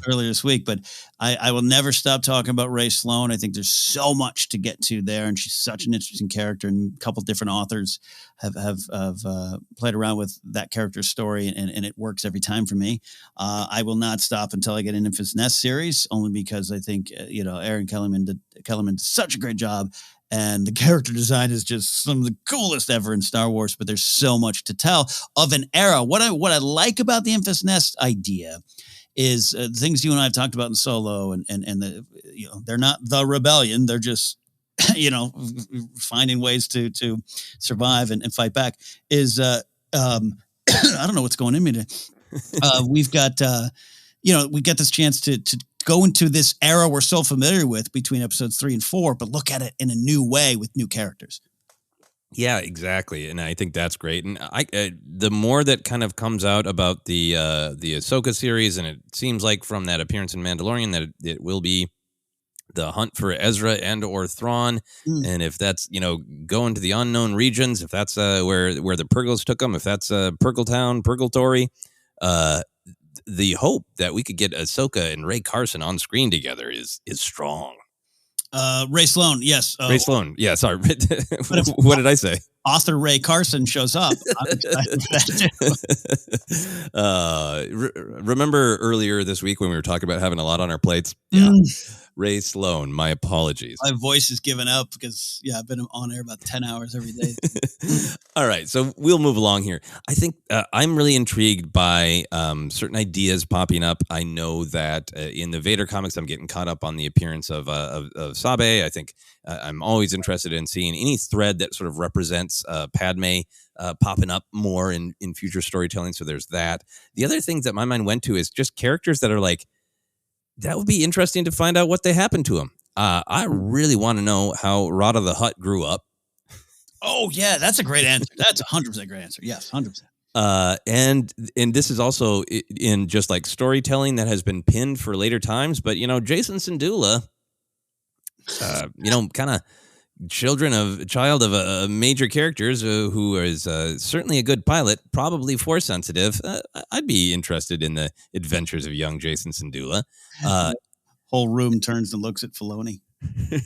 earlier this week. But I will never stop talking about Ray Sloan. I think there's so much to get to there, and she's such an interesting character. And a couple different authors have played around with that character's story, and it works every time for me. I will not stop until I get an Infant's Nest series, only because I think Aaron Kellerman did such a great job. And the character design is just some of the coolest ever in Star Wars, but there's so much to tell of an era. What I like about the Infant's Nest idea is things you and I have talked about in Solo, and they're not the rebellion. They're just, finding ways to survive and fight back is, I don't know what's going in me today. We've got, we get this chance to go into this era we're so familiar with between episodes 3 and 4, but look at it in a new way with new characters. Yeah, exactly. And I think that's great. And the more that kind of comes out about the Ahsoka series, and it seems like from that appearance in Mandalorian that it will be the hunt for Ezra and or Thrawn, and if that's going to the unknown regions, if that's where the Purgles took them, if that's Purgletown, Purgatory, the hope that we could get Ahsoka and Ray Carson on screen together is strong. Ray Sloan, yes. Ray Sloan, yeah. Sorry, what did I say? Author Ray Carson shows up. I'm excited for that too. Remember earlier this week when we were talking about having a lot on our plates? Yeah. Ray Sloan, my apologies. My voice is giving up because, I've been on air about 10 hours every day. All right, so we'll move along here. I think I'm really intrigued by certain ideas popping up. I know that in the Vader comics, I'm getting caught up on the appearance of Sabe. I think I'm always interested in seeing any thread that sort of represents Padme popping up more in future storytelling. So there's that. The other thing that my mind went to is just characters that are like, that would be interesting to find out what they happened to him. I really want to know how Rada the Hutt grew up. Oh, yeah, that's a great answer. That's 100% great answer. Yes, 100%. And this is also in just like storytelling that has been pinned for later times. But, Jason Syndulla, kind of child of a major characters who is certainly a good pilot, probably Force sensitive. I'd be interested in the adventures of young Jason Syndulla. Whole room turns and looks at Filoni.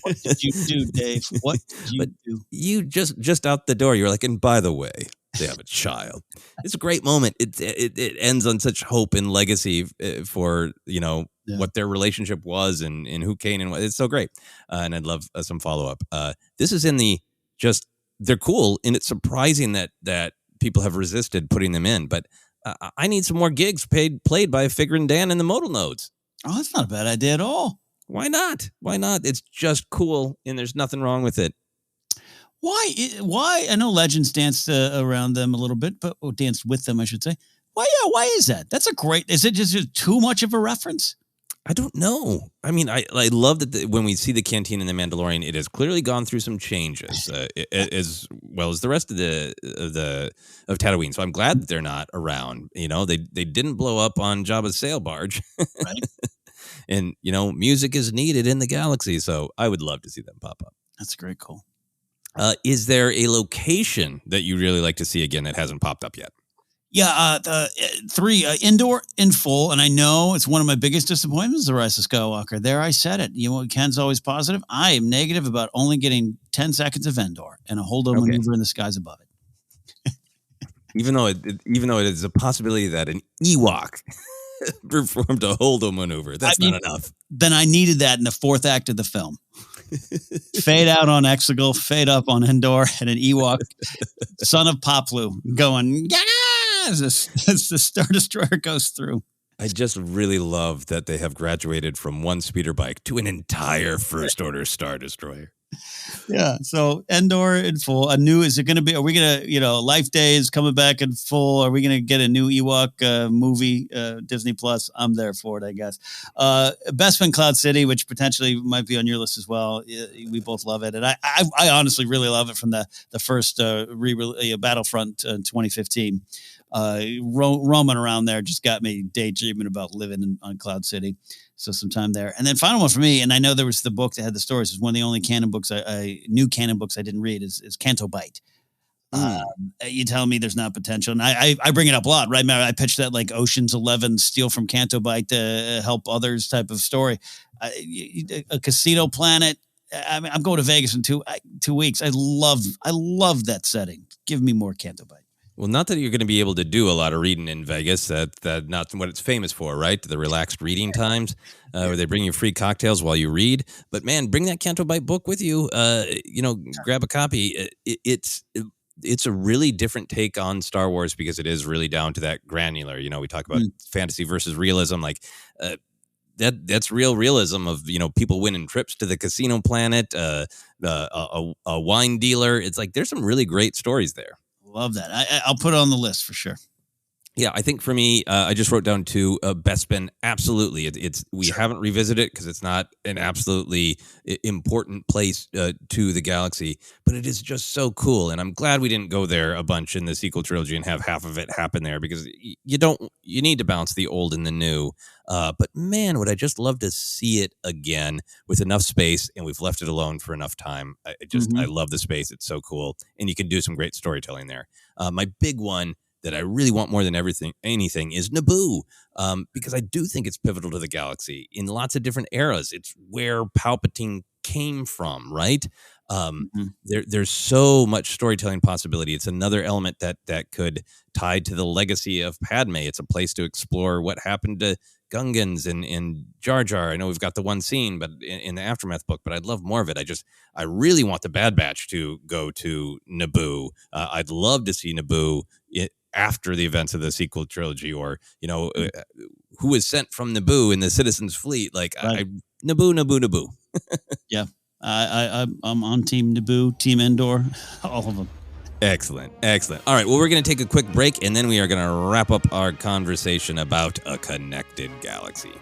What did you do, Dave? What did you do? You just out the door, you're like, and by the way, they have a child. It's a great moment. It ends on such hope and legacy for what their relationship was and who Kanan was. It's so great, and I'd love some follow up. This is in the they're cool, and it's surprising that people have resisted putting them in. But I need some more gigs played by Figrin and Dan in the modal nodes. Oh, that's not a bad idea at all. Why not? Why not? It's just cool, and there's nothing wrong with it. Why? I know Legends danced around them a little bit, or danced with them, I should say. Why? Yeah, why is that? That's a great. Is it just too much of a reference? I don't know. I mean, I love that when we see the canteen in The Mandalorian, it has clearly gone through some changes, as well as the rest of Tatooine. So I'm glad that they're not around. They didn't blow up on Jabba's sail barge, right? And music is needed in the galaxy, so I would love to see them pop up. That's great, cool. Is there a location that you really like to see again that hasn't popped up yet? Yeah, the 3 indoor in full, and I know it's one of my biggest disappointments. The Rise of Skywalker. There, I said it. Ken's always positive. I am negative about only getting 10 seconds of Endor and a holdo maneuver in the skies above it. even though it is a possibility that an Ewok performed a holdo maneuver, that's not enough. Then I needed that in the 4th act of the film. Fade out on Exegol, fade up on Endor, and an Ewok, son of Poplu, going as the Star Destroyer goes through. I just really love that they have graduated from one speeder bike to an entire First Order Star Destroyer. Yeah, so Endor in full. Are we going to, Life Day is coming back in full. Are we going to get a new Ewok movie, Disney Plus? I'm there for it, I guess. Bespin Cloud City, which potentially might be on your list as well. We both love it. And I honestly really love it from the first Battlefront in 2015. Roaming around there just got me daydreaming about living on Cloud City. So some time there. And then final one for me, and I know there was the book that had the stories. It's one of the only canon books new canon books I didn't read is Canto Bight. You tell me there's not potential. And I bring it up a lot, right? I pitched that like Ocean's 11 steal from Canto Bight to help others type of story. A casino planet. I mean, I'm going to Vegas in 2 weeks. I love that setting. Give me more Canto Bight. Well, not that you're going to be able to do a lot of reading in Vegas. That's not what it's famous for, right? The relaxed reading times where they bring you free cocktails while you read. But, man, bring that Canto Bight book with you. Grab a copy. It's a really different take on Star Wars because it is really down to that granular. We talk about fantasy versus realism. Like that's real realism of, people winning trips to the casino planet, a wine dealer. It's like there's some really great stories there. Love that. I'll put it on the list for sure. Yeah, I think for me, I just wrote down two. Bespin, absolutely. We haven't revisited it because it's not an absolutely important place to the galaxy, but it is just so cool, and I'm glad we didn't go there a bunch in the sequel trilogy and have half of it happen there because you need to balance the old and the new. But man, would I just love to see it again with enough space, and we've left it alone for enough time. I love the space; it's so cool, and you can do some great storytelling there. My big one that I really want more than anything is Naboo, because I do think it's pivotal to the galaxy in lots of different eras. It's where Palpatine came from, right? There's so much storytelling possibility. It's another element that could tie to the legacy of Padme. It's a place to explore what happened to Gungans and Jar Jar. I know we've got the one scene, but in the Aftermath book, but I'd love more of it. I really want the Bad Batch to go to Naboo. I'd love to see Naboo after the events of the sequel trilogy, or who was sent from Naboo in the Citizens Fleet. Like Right. Naboo. Yeah, I'm on Team Naboo, Team Endor, all of them. Excellent. All right, well, we're going to take a quick break, and then we are going to wrap up our conversation about a connected galaxy.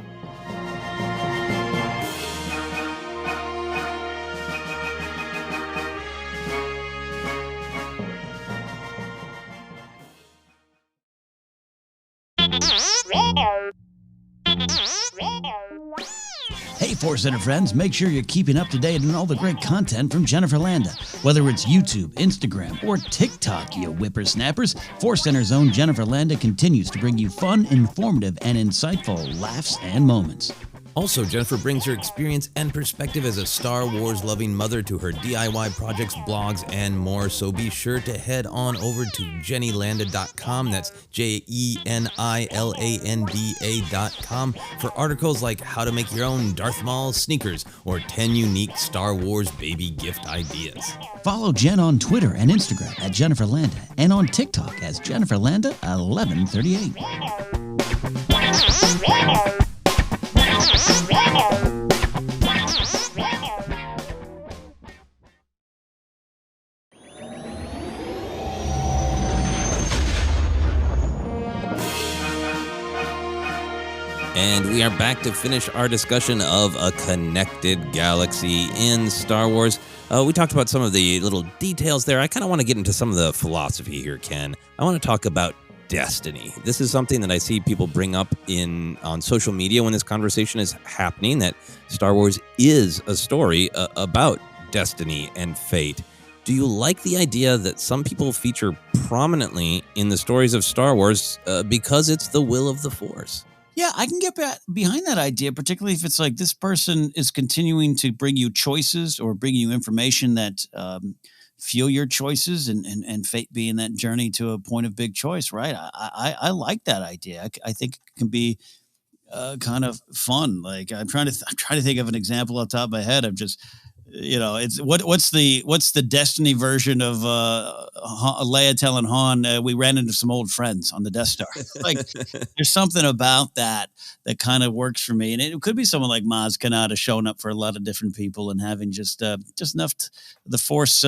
Hey, Force Center friends, make sure you're keeping up to date on all the great content from Jennifer Landa. Whether it's YouTube, Instagram, or TikTok, you whippersnappers, Force Center's own Jennifer Landa continues to bring you fun, informative, and insightful laughs and moments. Also, Jennifer brings her experience and perspective as a Star Wars-loving mother to her DIY projects, blogs, and more. So be sure to head on over to jennylanda.com. That's JENILANDA.com for articles like how to make your own Darth Maul sneakers or 10 unique Star Wars baby gift ideas. Follow Jen on Twitter and Instagram at Jennifer Landa and on TikTok as Jennifer Landa 1138. And we are back to finish our discussion of a connected galaxy in Star Wars. We talked about some of the little details there. I kind of want to get into some of the philosophy here, Ken. I want to talk about destiny. This is something that I see people bring up on social media when this conversation is happening, that Star Wars is a story about destiny and fate. Do you like the idea that some people feature prominently in the stories of Star Wars because it's the will of the Force? Yeah, I can get behind that idea, particularly if it's like this person is continuing to bring you choices or bring you information that fuel your choices and fate being that journey to a point of big choice, right? I like that idea. I think it can be kind of fun. Like I'm trying to think of an example off the top of my head of just, it's what's the Destiny version of Leia telling Han, we ran into some old friends on the Death Star. Like there's something about that kind of works for me. And it could be someone like Maz Kanata showing up for a lot of different people and having just enough the Force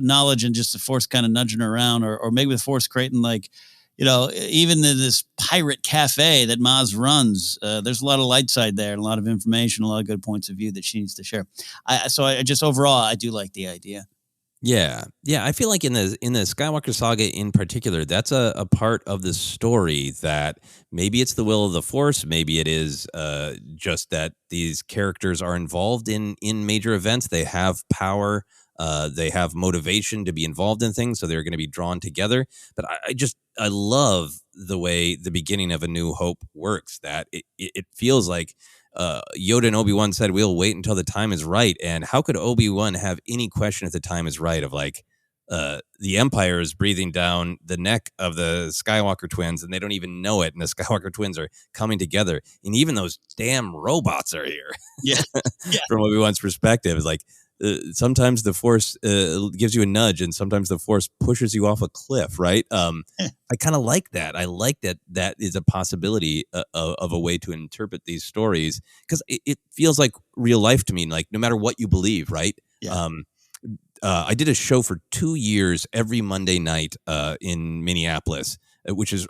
knowledge and just the Force kind of nudging her around, or maybe the Force creating like, even in this pirate cafe that Maz runs, there's a lot of light side there and a lot of information, a lot of good points of view that she needs to share. So I just overall, I do like the idea. Yeah. I feel like in the Skywalker saga in particular, that's a part of the story that maybe it's the will of the Force, maybe it is just that these characters are involved in major events. They have power. They have motivation to be involved in things, so they're going to be drawn together. But I love the way the beginning of A New Hope works, that it feels like Yoda and Obi-Wan said, we'll wait until the time is right. And how could Obi-Wan have any question if the time is right of like, the Empire is breathing down the neck of the Skywalker twins and they don't even know it. And the Skywalker twins are coming together. And even those damn robots are here. Yeah. From Obi-Wan's perspective, it's like, sometimes the Force gives you a nudge and sometimes the Force pushes you off a cliff, right? I kind of like that. I like that is a possibility of a way to interpret these stories, because it feels like real life to me, like no matter what you believe, right? Yeah. I did a show for 2 years every Monday night in Minneapolis. which is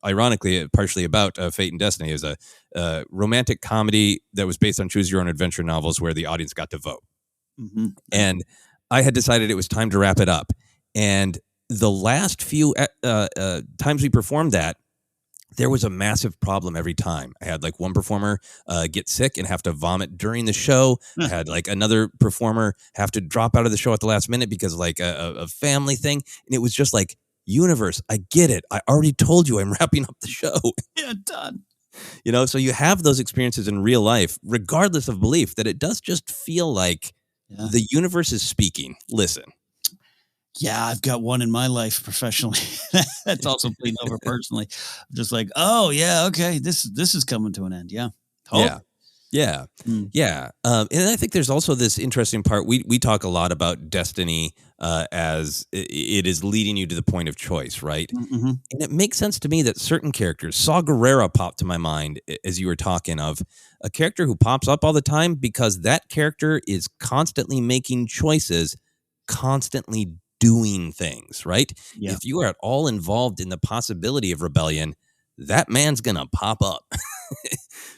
ironically partially about Fate and Destiny, is a romantic comedy that was based on choose your own adventure novels where the audience got to vote. Mm-hmm. And I had decided it was time to wrap it up. And the last few times we performed that, there was a massive problem every time. I had like one performer get sick and have to vomit during the show. I had like another performer have to drop out of the show at the last minute because of like a family thing. And it was just like, universe, I get it. I already told you I'm wrapping up the show. Yeah, done. You know, so you have those experiences in real life, regardless of belief, that it does just feel like the universe is speaking. Listen. Yeah, I've got one in my life professionally. That's also bleeding over personally. I'm just like, oh yeah, okay, this is coming to an end. Yeah. Yeah. Yeah. And I think there's also this interesting part. We talk a lot about destiny as it is leading you to the point of choice, right? Mm-hmm. And it makes sense to me that certain characters, Saw Gerrera popped to my mind as you were talking of a character who pops up all the time because that character is constantly making choices, constantly doing things, right? Yeah. If you are at all involved in the possibility of rebellion, that man's going to pop up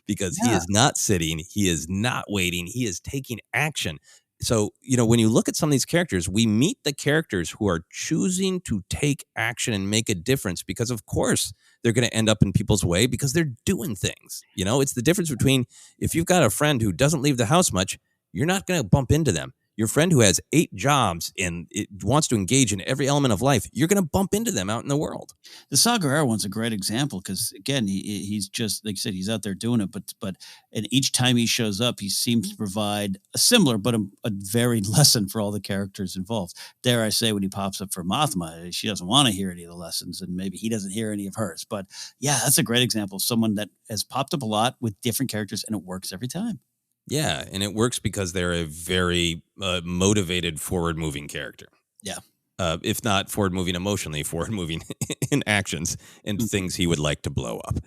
because he is not sitting. He is not waiting. He is taking action. So, you know, when you look at some of these characters, we meet the characters who are choosing to take action and make a difference because, of course, they're going to end up in people's way because they're doing things. You know, it's the difference between if you've got a friend who doesn't leave the house much, you're not going to bump into them. Your friend who has 8 jobs and it wants to engage in every element of life, you're going to bump into them out in the world. The Saw Gerrera one's a great example because, again, he's just, like you said, he's out there doing it. But and each time he shows up, he seems to provide a similar but a varied lesson for all the characters involved. Dare I say, when he pops up for Mothma, she doesn't want to hear any of the lessons, and maybe he doesn't hear any of hers. But yeah, that's a great example of someone that has popped up a lot with different characters, and it works every time. Yeah, and it works because they're a very motivated, forward-moving character. Yeah. If not forward-moving emotionally, forward-moving in actions and things he would like to blow up.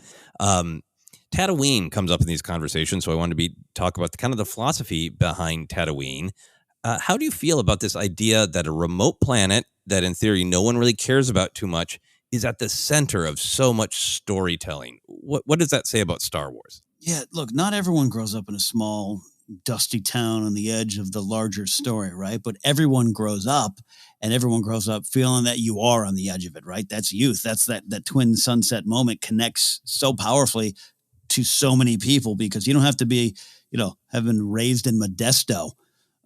Tatooine comes up in these conversations, so I wanted to talk about kind of the philosophy behind Tatooine. How do you feel about this idea that a remote planet that, in theory, no one really cares about too much is at the center of so much storytelling? What does that say about Star Wars? Yeah, look, not everyone grows up in a small, dusty town on the edge of the larger story, right? But everyone grows up, and everyone grows up feeling that you are on the edge of it, right? That's youth. That's that twin sunset moment connects so powerfully to so many people because you don't have to be, have been raised in Modesto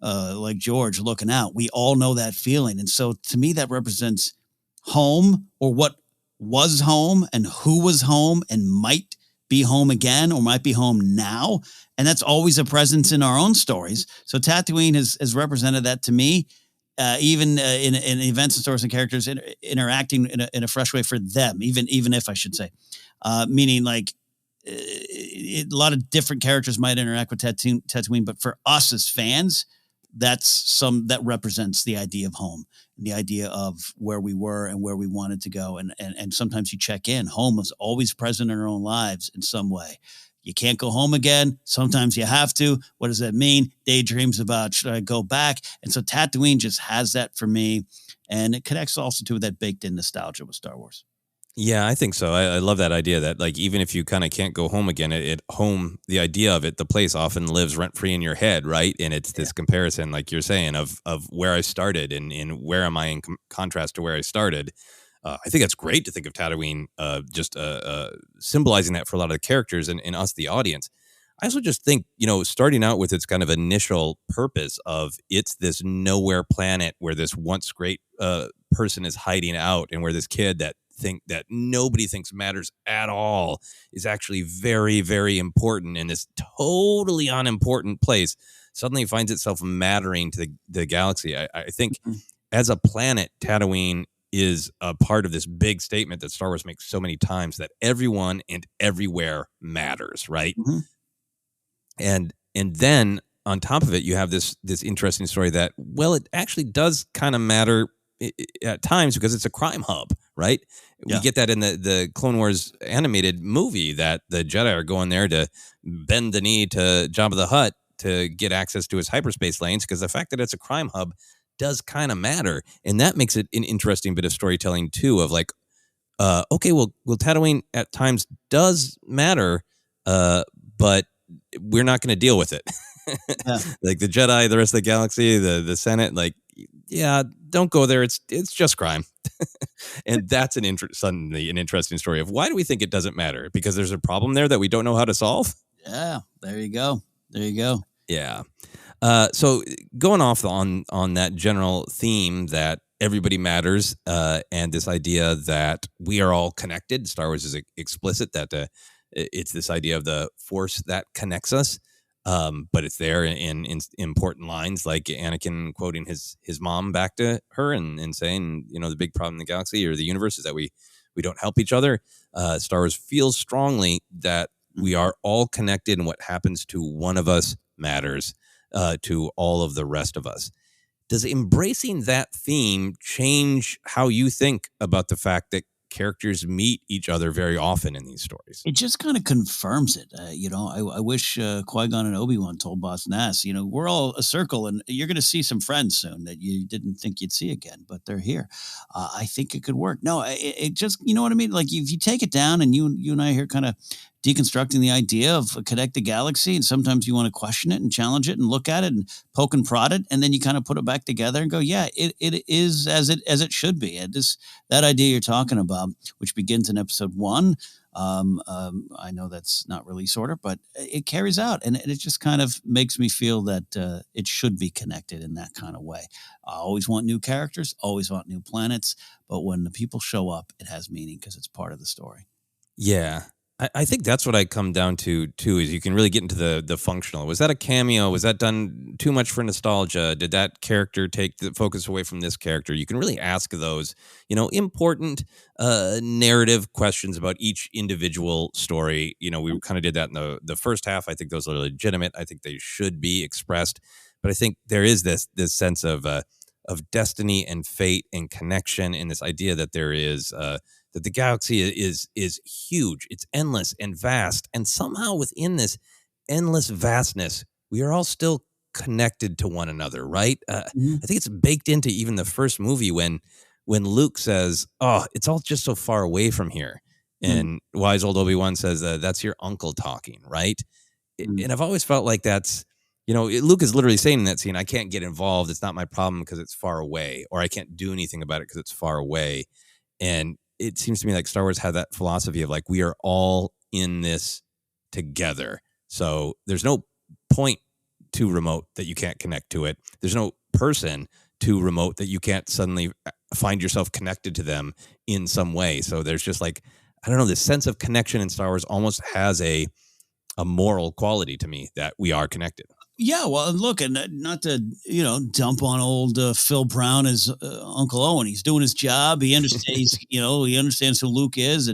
like George looking out. We all know that feeling. And so to me, that represents home or what was home and who was home and might be home again or might be home now. And that's always a presence in our own stories. So Tatooine has represented that to me, even in events and stories and characters interacting in a fresh way for them, even if I should say, meaning like a lot of different characters might interact with Tatooine, but for us as fans, that represents the idea of home, the idea of where we were and where we wanted to go. And sometimes you check in. Home is always present in our own lives in some way. You can't go home again. Sometimes you have to. What does that mean? Daydreams about, should I go back? And so Tatooine just has that for me. And it connects also to that baked in nostalgia with Star Wars. Yeah, I think so. I love that idea that like even if you kind of can't go home again, the idea of it, the place often lives rent free in your head, right? And it's this comparison, like you're saying, of where I started and where am I in contrast to where I started. I think that's great to think of Tatooine just symbolizing that for a lot of the characters and us, the audience. I also just think, starting out with its kind of initial purpose of it's this nowhere planet where this once great person is hiding out and where this kid that nobody thinks matters at all is actually very, very important in this totally unimportant place suddenly finds itself mattering to the galaxy. I think as a planet, Tatooine is a part of this big statement that Star Wars makes so many times that everyone and everywhere matters, right? Mm-hmm. And then on top of it, you have this interesting story that, well, it actually does kind of matter at times because it's a crime hub, right? Yeah. We get that in the Clone Wars animated movie that the Jedi are going there to bend the knee to Jabba the Hutt to get access to his hyperspace lanes because the fact that it's a crime hub does kind of matter. And that makes it an interesting bit of storytelling too of like, okay, well, Tatooine at times does matter, but we're not going to deal with it. Yeah. Like the Jedi, the rest of the galaxy, the Senate, like, yeah, don't go there. It's just crime. And that's suddenly an interesting story of why do we think it doesn't matter? Because there's a problem there that we don't know how to solve. Yeah. There you go. There you go. Yeah. So going off on that general theme that everybody matters, and this idea that we are all connected. Star Wars is explicit that it's this idea of the Force that connects us, but it's there in important lines like Anakin quoting his mom back to her and saying, the big problem in the galaxy or the universe is that we don't help each other. Star Wars feels strongly that we are all connected, and what happens to one of us matters to all of the rest of us. Does embracing that theme change how you think about the fact that characters meet each other very often in these stories? It just kind of confirms it. I wish Qui-Gon and Obi-Wan told Boss Nass, we're all a circle and you're going to see some friends soon that you didn't think you'd see again, but they're here. I think it could work. No, it just, you know what I mean? Like if you take it down and you and I here kind of deconstructing the idea of a connected galaxy, and sometimes you want to question it and challenge it and look at it and poke and prod it, and then you kind of put it back together and go, yeah, it is as it should be. And that idea you're talking about, which begins in episode 1. I know that's not release order, but it carries out, and it just kind of makes me feel that it should be connected in that kind of way. I always want new characters, always want new planets, but when the people show up, it has meaning because it's part of the story. Yeah. I think that's what I come down to too, is you can really get into the functional. Was that a cameo? Was that done too much for nostalgia? Did that character take the focus away from this character? You can really ask those, important narrative questions about each individual story. We kind of did that in the first half. I think those are legitimate. I think they should be expressed. But I think there is this sense of destiny and fate and connection, and this idea that there is that the galaxy is huge. It's endless and vast. And somehow within this endless vastness, we are all still connected to one another, right? I think it's baked into even the first movie when Luke says, oh, it's all just so far away from here. And wise old Obi-Wan says, that's your uncle talking, right? And I've always felt like that's, Luke is literally saying in that scene, I can't get involved. It's not my problem because it's far away, or I can't do anything about it because it's far away. And it seems to me like Star Wars had that philosophy of like, we are all in this together. So there's no point too remote that you can't connect to it. There's no person too remote that you can't suddenly find yourself connected to them in some way. So there's just like, I don't know, this sense of connection in Star Wars almost has a moral quality to me that we are connected. Yeah, well, look, and not to dump on old Phil Brown as Uncle Owen. He's doing his job. He understands. He understands who Luke is,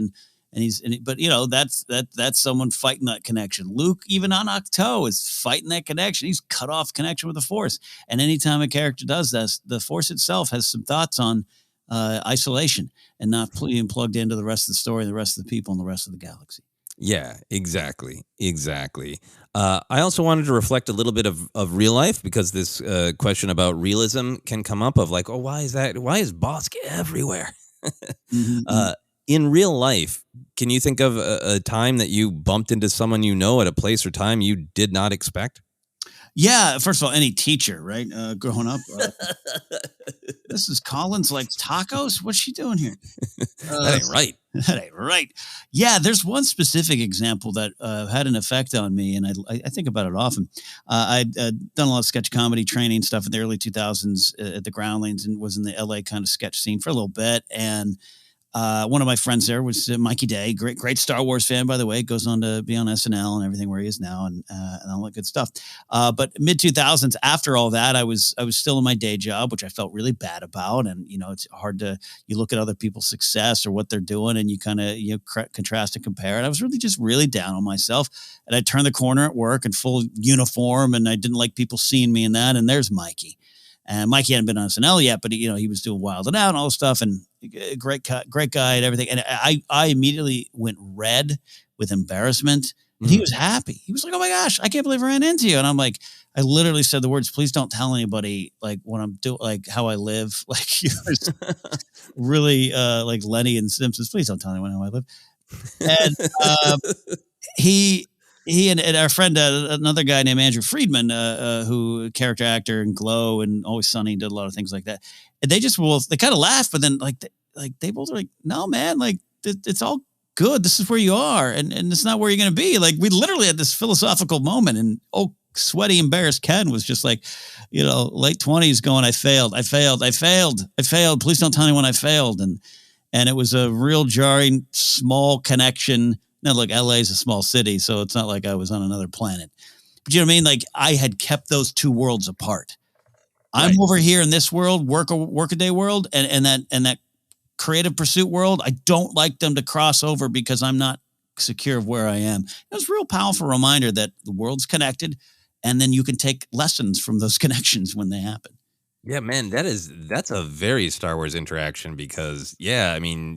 but that's someone fighting that connection. Luke, even on Octo, is fighting that connection. He's cut off connection with the Force. And anytime a character does this, the Force itself has some thoughts on isolation and not being plugged into the rest of the story, the rest of the people, and the rest of the galaxy. Yeah, exactly. I also wanted to reflect a little bit of real life, because this question about realism can come up of like, oh, why is that? Why is Bosk everywhere? In real life, can you think of a time that you bumped into someone at a place or time you did not expect? Yeah, first of all, any teacher, right? Growing up, Mrs. Collins likes tacos. What's she doing here? That ain't right. That ain't right. Yeah, there's one specific example that had an effect on me, and I think about it often. I'd done a lot of sketch comedy training stuff in the early 2000s at the Groundlings, and was in the LA kind of sketch scene for a little bit. And one of my friends there was Mikey Day, great Star Wars fan, by the way. Goes on to be on SNL and everything where he is now, and all that good stuff. But mid 2000s, after all that, I was still in my day job, which I felt really bad about. And it's hard you look at other people's success or what they're doing, and you kind of contrast and compare. And I was really down on myself. And I turned the corner at work in full uniform, and I didn't like people seeing me in that. And there's Mikey. And Mikey hadn't been on SNL yet, but he was doing Wild and Out and all this stuff, and great guy and everything. And I immediately went red with embarrassment And he was happy. He was like, "Oh my gosh, I can't believe I ran into you." And I'm like, I literally said the words, "Please don't tell anybody like what I'm doing, like how I live." Like it was really like Lenny and Simpsons. Please don't tell anyone how I live. And he and our friend, another guy named Andrew Friedman, who character actor in Glow and Always Sunny, did a lot of things like that. And they just they kind of laughed, but then they both were like, "No, man, like it's all good. This is where you are, and it's not where you're going to be." Like we literally had this philosophical moment, and sweaty, embarrassed Ken was just like, late 20s, going, "I failed. Please don't tell anyone I failed." And it was a real jarring, small connection. Now, look, LA is a small city, so it's not like I was on another planet. But you know what I mean? Like I had kept those two worlds apart. I'm over here in this world, workaday world, and that creative pursuit world. I don't like them to cross over because I'm not secure of where I am. It was a real powerful reminder that the world's connected, and then you can take lessons from those connections when they happen. Yeah, man, that's a very Star Wars interaction because, yeah, I mean,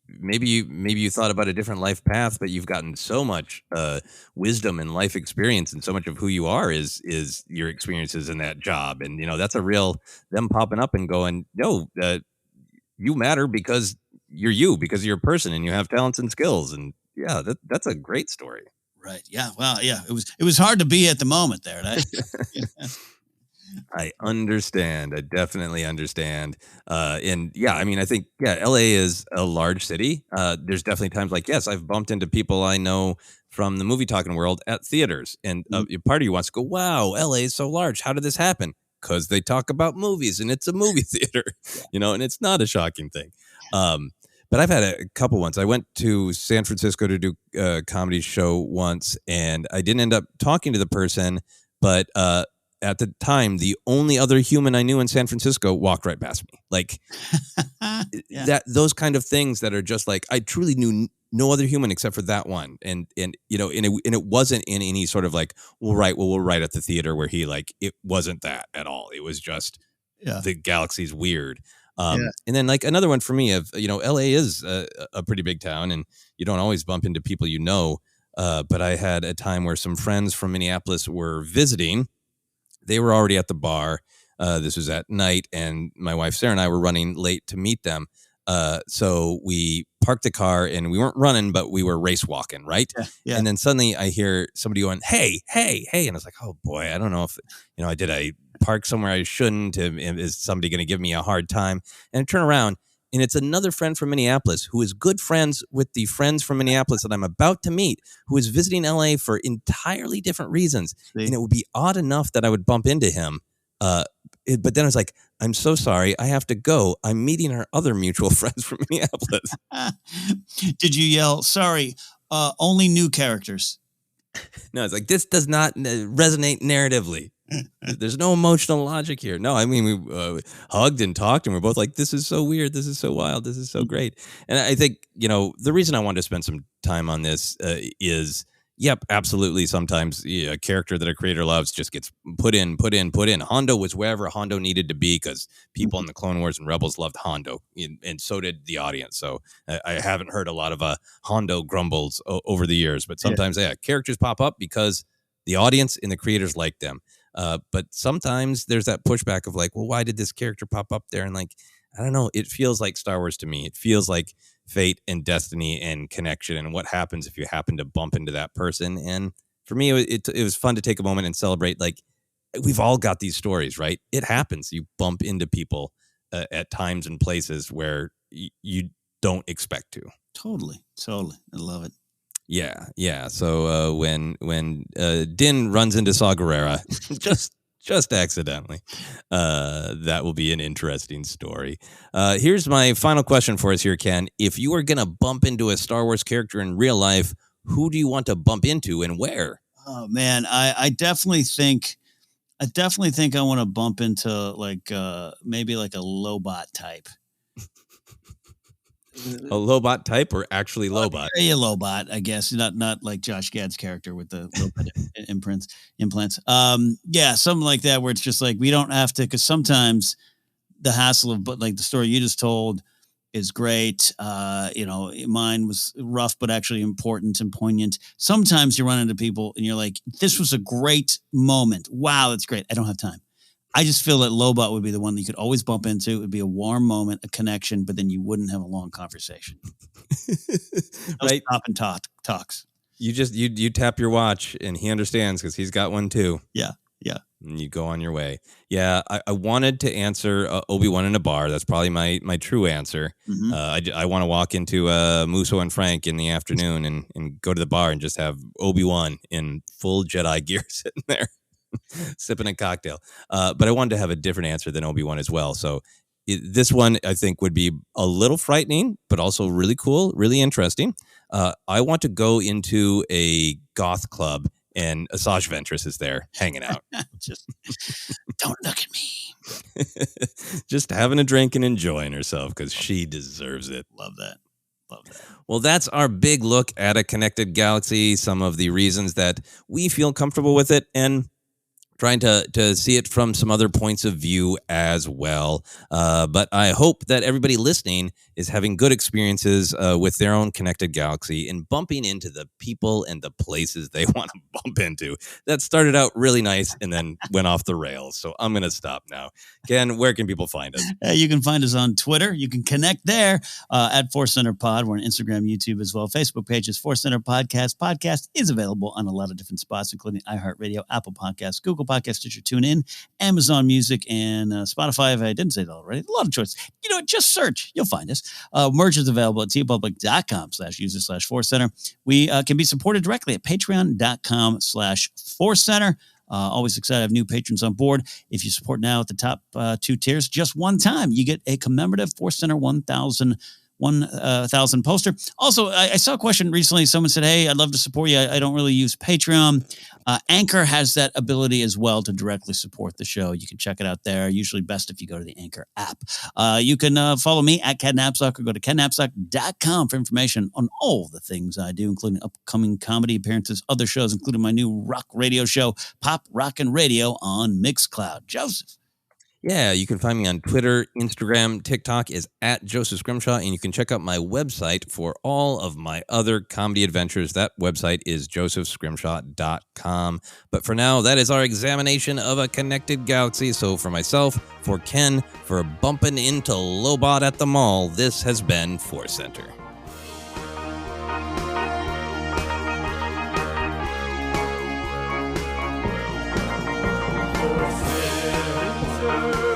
maybe you thought about a different life path, but you've gotten so much wisdom and life experience, and so much of who you are is your experiences in that job, and that's a real them popping up and going, "No, you matter because you're a person and you have talents and skills," and yeah, that's a great story. Right? Yeah. Well, yeah. It was hard to be at the moment there. Right? I understand. I definitely understand. And yeah, I mean, I think, LA is a large city. There's definitely times like, yes, I've bumped into people I know from the movie talking world at theaters. And part of you wants to go, wow, LA is so large. How did this happen? Because they talk about movies and it's a movie theater, and it's not a shocking thing. But I've had a couple ones. I went to San Francisco to do a comedy show once, and I didn't end up talking to the person, but at the time, the only other human I knew in San Francisco walked right past me. Like those kind of things that are just like, I truly knew no other human except for that one. And it wasn't in any sort of like, we're right at the theater where he it wasn't that at all. It was just the galaxy's weird. And then like another one for me of, LA is a pretty big town and you don't always bump into people, but I had a time where some friends from Minneapolis were visiting. They were already at the bar. This was at night, and my wife Sarah and I were running late to meet them. So we parked the car, and we weren't running, but we were race walking, right? Yeah. And then suddenly I hear somebody going, "Hey, hey, hey!" And I was like, "Oh boy, I don't know if did I park somewhere I shouldn't? Is somebody going to give me a hard time?" And I turn around, and it's another friend from Minneapolis who is good friends with the friends from Minneapolis that I'm about to meet, who is visiting LA for entirely different reasons. And it would be odd enough that I would bump into him. But then I was like, "I'm so sorry. I have to go. I'm meeting our other mutual friends from Minneapolis." Did you yell, "Sorry, only new characters"? No, it's like, this does not resonate narratively. There's no emotional logic here. No, I mean, we hugged and talked, and we're both like, "This is so weird. This is so wild. This is so great." And I think, the reason I wanted to spend some time on this is, yep, absolutely. Sometimes a character that a creator loves just gets put in. Hondo was wherever Hondo needed to be because people in the Clone Wars and Rebels loved Hondo, and so did the audience. So I haven't heard a lot of Hondo grumbles over the years, but sometimes characters pop up because the audience and the creators like them. But sometimes there's that pushback of like, well, why did this character pop up there? And like, I don't know, it feels like Star Wars to me. It feels like fate and destiny and connection and what happens if you happen to bump into that person. And for me, it was fun to take a moment and celebrate. Like, we've all got these stories, right? It happens. You bump into people at times and places where you don't expect to. Totally. I love it. Yeah. So when Din runs into Saw Gerrera, just accidentally, that will be an interesting story. Here's my final question for us here, Ken. If you were gonna bump into a Star Wars character in real life, who do you want to bump into and where? Oh man, I definitely think I want to bump into like maybe like a Lobot type. A Lobot type or actually Lobot? A Lobot, I guess. Not like Josh Gad's character with the Lobot implants. Yeah, something like that where it's just like we don't have to, because sometimes the hassle of like the story you just told, is great. Mine was rough, but actually important and poignant. Sometimes you run into people and you're like, this was a great moment. Wow, that's great. I don't have time. I just feel that Lobot would be the one that you could always bump into. It would be a warm moment, a connection, but then you wouldn't have a long conversation. Right. Stop and talks. You tap your watch and he understands because he's got one too. Yeah. And you go on your way. Yeah, I wanted to answer Obi-Wan in a bar. That's probably my true answer. Mm-hmm. I want to walk into Musso and Frank in the afternoon and go to the bar and just have Obi-Wan in full Jedi gear sitting there sipping a cocktail. But I wanted to have a different answer than Obi-Wan as well. So this one, I think, would be a little frightening, but also really cool, really interesting. I want to go into a goth club and Asajj Ventress is there hanging out. Just don't look at me. Just having a drink and enjoying herself because she deserves it. Love that. Well, that's our big look at a connected galaxy, some of the reasons that we feel comfortable with it, and trying to see it from some other points of view as well. But I hope that everybody listening is having good experiences with their own connected galaxy and bumping into the people and the places they want to bump into. That started out really nice and then went off the rails. So I'm going to stop now. Ken, where can people find us? You can find us on Twitter. You can connect there at Force Center Pod. We're on Instagram, YouTube as well. Facebook page is Force Center Podcast. Podcast is available on a lot of different spots, including iHeartRadio, Apple Podcasts, Google Podcasts, Stitcher, TuneIn, Amazon Music, and Spotify. If I didn't say that already, a lot of choices. Just search. You'll find us. Merch is available at tpublic.com/user/Force Center. We can be supported directly at patreon.com/Force Center. Always excited to have new patrons on board. If you support now at the top 2 tiers, just one time, you get a commemorative Force Center 1,000 poster. Also, I saw a question recently. Someone said, hey, I'd love to support you. I don't really use Patreon. Anchor has that ability as well to directly support the show. You can check it out there. Usually best if you go to the Anchor app. You can follow me at Ken Napzok or go to kennapzok.com for information on all the things I do, including upcoming comedy appearances, other shows, including my new rock radio show, Pop Rockin' Radio on Mixcloud. Joseph. Yeah, you can find me on Twitter, Instagram, TikTok is at Joseph Scrimshaw, and you can check out my website for all of my other comedy adventures. That website is josephscrimshaw.com. But for now, that is our examination of a connected galaxy. So for myself, for Ken, for bumping into Lobot at the mall, this has been Force Center. Force Center.